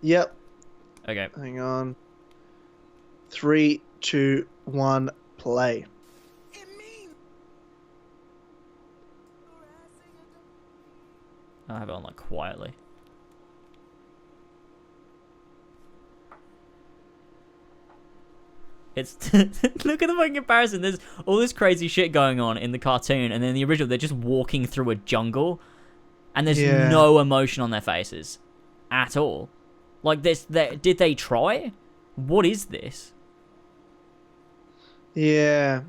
Yep. Okay. Hang on. 3, 2, 1, play. I'll have it on like quietly. It's look at the fucking comparison. There's all this crazy shit going on in the cartoon, and then the original, they're just walking through a jungle, and there's no emotion on their faces at all. Like this, did they try? What is this? Yeah.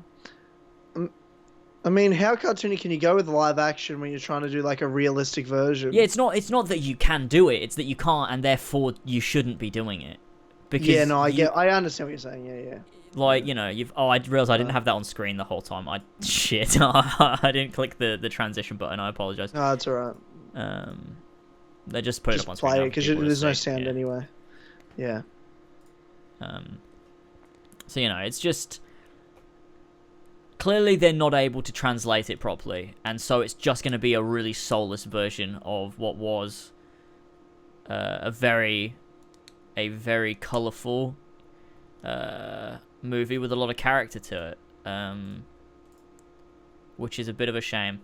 I mean, how cartoony can you go with live action when you're trying to do like a realistic version? Yeah, it's not that you can do it; it's that you can't, and therefore you shouldn't be doing it. Because I understand what you're saying. Yeah. Like, you know, I realized I didn't have that on screen the whole time. Shit. I didn't click the transition button. I apologize. No, it's alright. They just put it up on screen. Play it, because there's no sound anyway. Yeah. So, you know, it's just... Clearly, they're not able to translate it properly. And so it's just going to be a really soulless version of what was a very colourful movie with a lot of character to it. Which is a bit of a shame.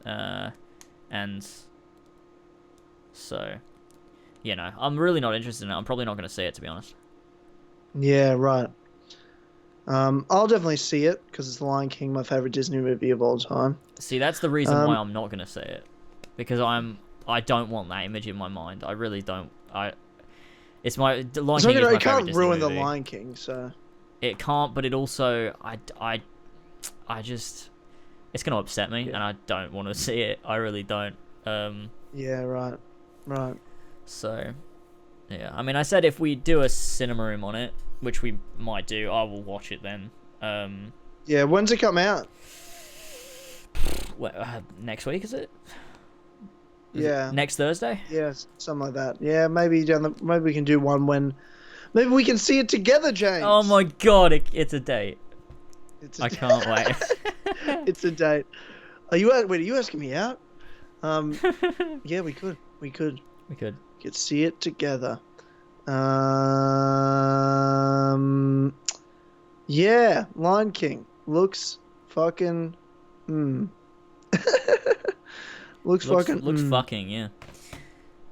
And so, you know, I'm really not interested in it. I'm probably not going to see it, to be honest. Yeah, right. I'll definitely see it because it's The Lion King, my favorite Disney movie of all time. See, that's the reason why I'm not going to see it, because I don't want that image in my mind. I really don't. It's my The Lion King is my favorite Disney movie. It can't ruin The Lion King, so it can't. But it also, I just, it's going to upset me, and I don't want to see it. I really don't. Yeah, right. So, yeah. I mean, I said if we do a cinema room on it, which we might do, I will watch it then. Yeah, when's it come out? Next week, is it? Yeah. Next Thursday? Yeah, something like that. Yeah, maybe we can do one when... Maybe we can see it together, James. Oh my god, it's a date. I can't wait. It's a date. Wait, are you asking me out? Yeah, we could. We could see it together. Yeah, Lion King looks fucking. looks fucking, yeah.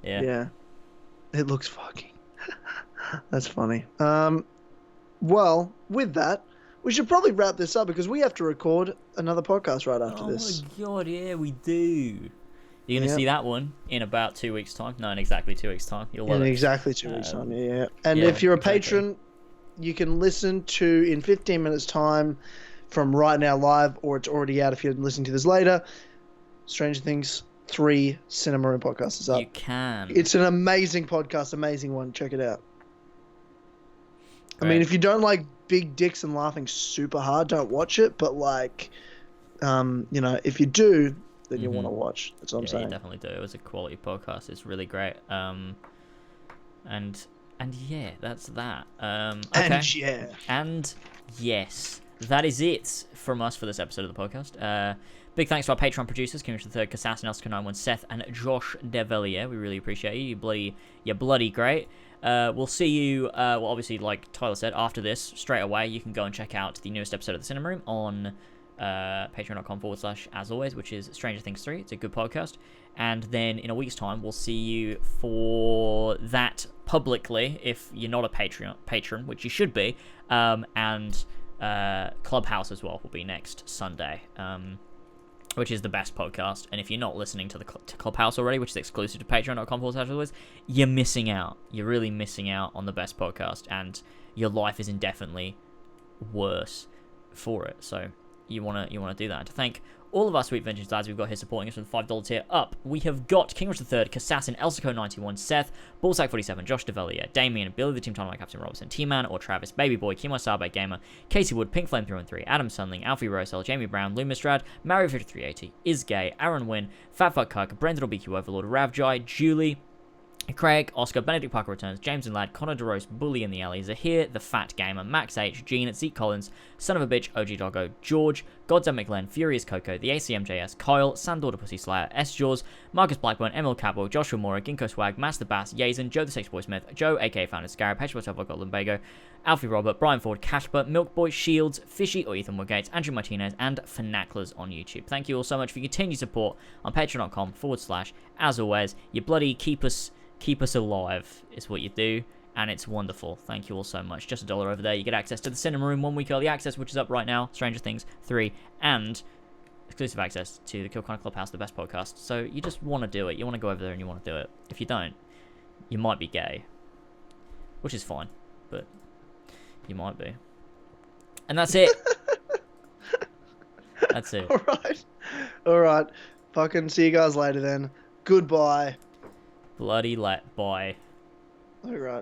Yeah, it looks fucking. That's funny. Well, with that, we should probably wrap this up because we have to record another podcast right after this. Oh my god, yeah, we do. You're going to see that one in about 2 weeks' time. No, in exactly 2 weeks' time. You'll love it. In exactly 2 weeks' time, yeah. And if you're a patron, you can listen to, in 15 minutes' time, from right now live, or it's already out if you're listening to this later, Stranger Things 3 Cinema Room Podcast is up. You can. It's an amazing podcast, amazing one. Check it out. Great. I mean, if you don't like big dicks and laughing super hard, don't watch it. But, like, you know, if you do... then you want to watch. That's what I'm saying. You definitely do. It was a quality podcast. It's really great. And yeah, that's that. Okay. And yes, that is it from us for this episode of the podcast. Big thanks to our Patreon producers, King the 3rd, Kassassin, ArunWyn, Seth, and Josh Devillier. We really appreciate you. You're bloody great. We'll see you, well, obviously, like Tyler said, after this, straight away, you can go and check out the newest episode of the Cinema Room on patreon.com/as always, which is Stranger Things 3. It's a good podcast. And then in a week's time, we'll see you for that publicly if you're not a patron, which you should be. And Clubhouse as well will be next Sunday, which is the best podcast. And if you're not listening to the to Clubhouse already, which is exclusive to patreon.com/as always, you're missing out. You're really missing out on the best podcast, and your life is indefinitely worse for it. So you wanna do that. And to thank all of our sweet vintage dads we've got here supporting us from the $5 tier up, we have got King the 3rd, Kassassin, Elsico91, Seth, Ballsack47, Josh Devillier, Damian, Billy the Team Tynamite Captain Robertson, Tman or Travis, Baby Boy, KEMOSABE Gamer, Casey Wood, Pink Flame 313, Adam Sundling, Alfie Rowsell, Jamie Brown, Lumistrad, Mario5380, Is Gay, ArunWyn, Fuck Cuck, Brendon Overlord, RAVJAI, Julli, Ikraik, Oscar, Benedict Parker Returns, James and Lad, Connor Durose, Bully in the Alley, Zahir the FAT Gamer, Max H, Gene, Zeek Collins, Son of a Bitch, Ogeaidogo, George, Dammit Glenn, FuriousCoco, the ACMJS, Kyle, Sandor the Pussy Slayer, S. Jaws, Marcus Blackburn, Emil Cabell, Joshua Mora, Ginkgo Swag, Master Bass, Yazen, Joe the Six Boy Smith, Joe, aka Founder Scarab, Petro Got Lumbago, Alfie Robert, Brian Ford, Cashbert, Milkboy, Shields, Fishy or Ethan Woodgates, Andrew Martinez, and Fanaclers on YouTube. Thank you all so much for your continued support on patreon.com/as always. You bloody keep us alive is what you do, and it's wonderful. Thank you all so much. Just $1 over there, you get access to the Cinema Room 1 week early access, which is up right now, Stranger Things 3, and exclusive access to the Kill Connor Clubhouse, the best podcast. So you just want to do it. You want to go over there and you want to do it. If you don't, you might be gay, which is fine, but you might be. And that's it. That's it. All right. Fucking see you guys later then. Goodbye. Bloody bye. All right.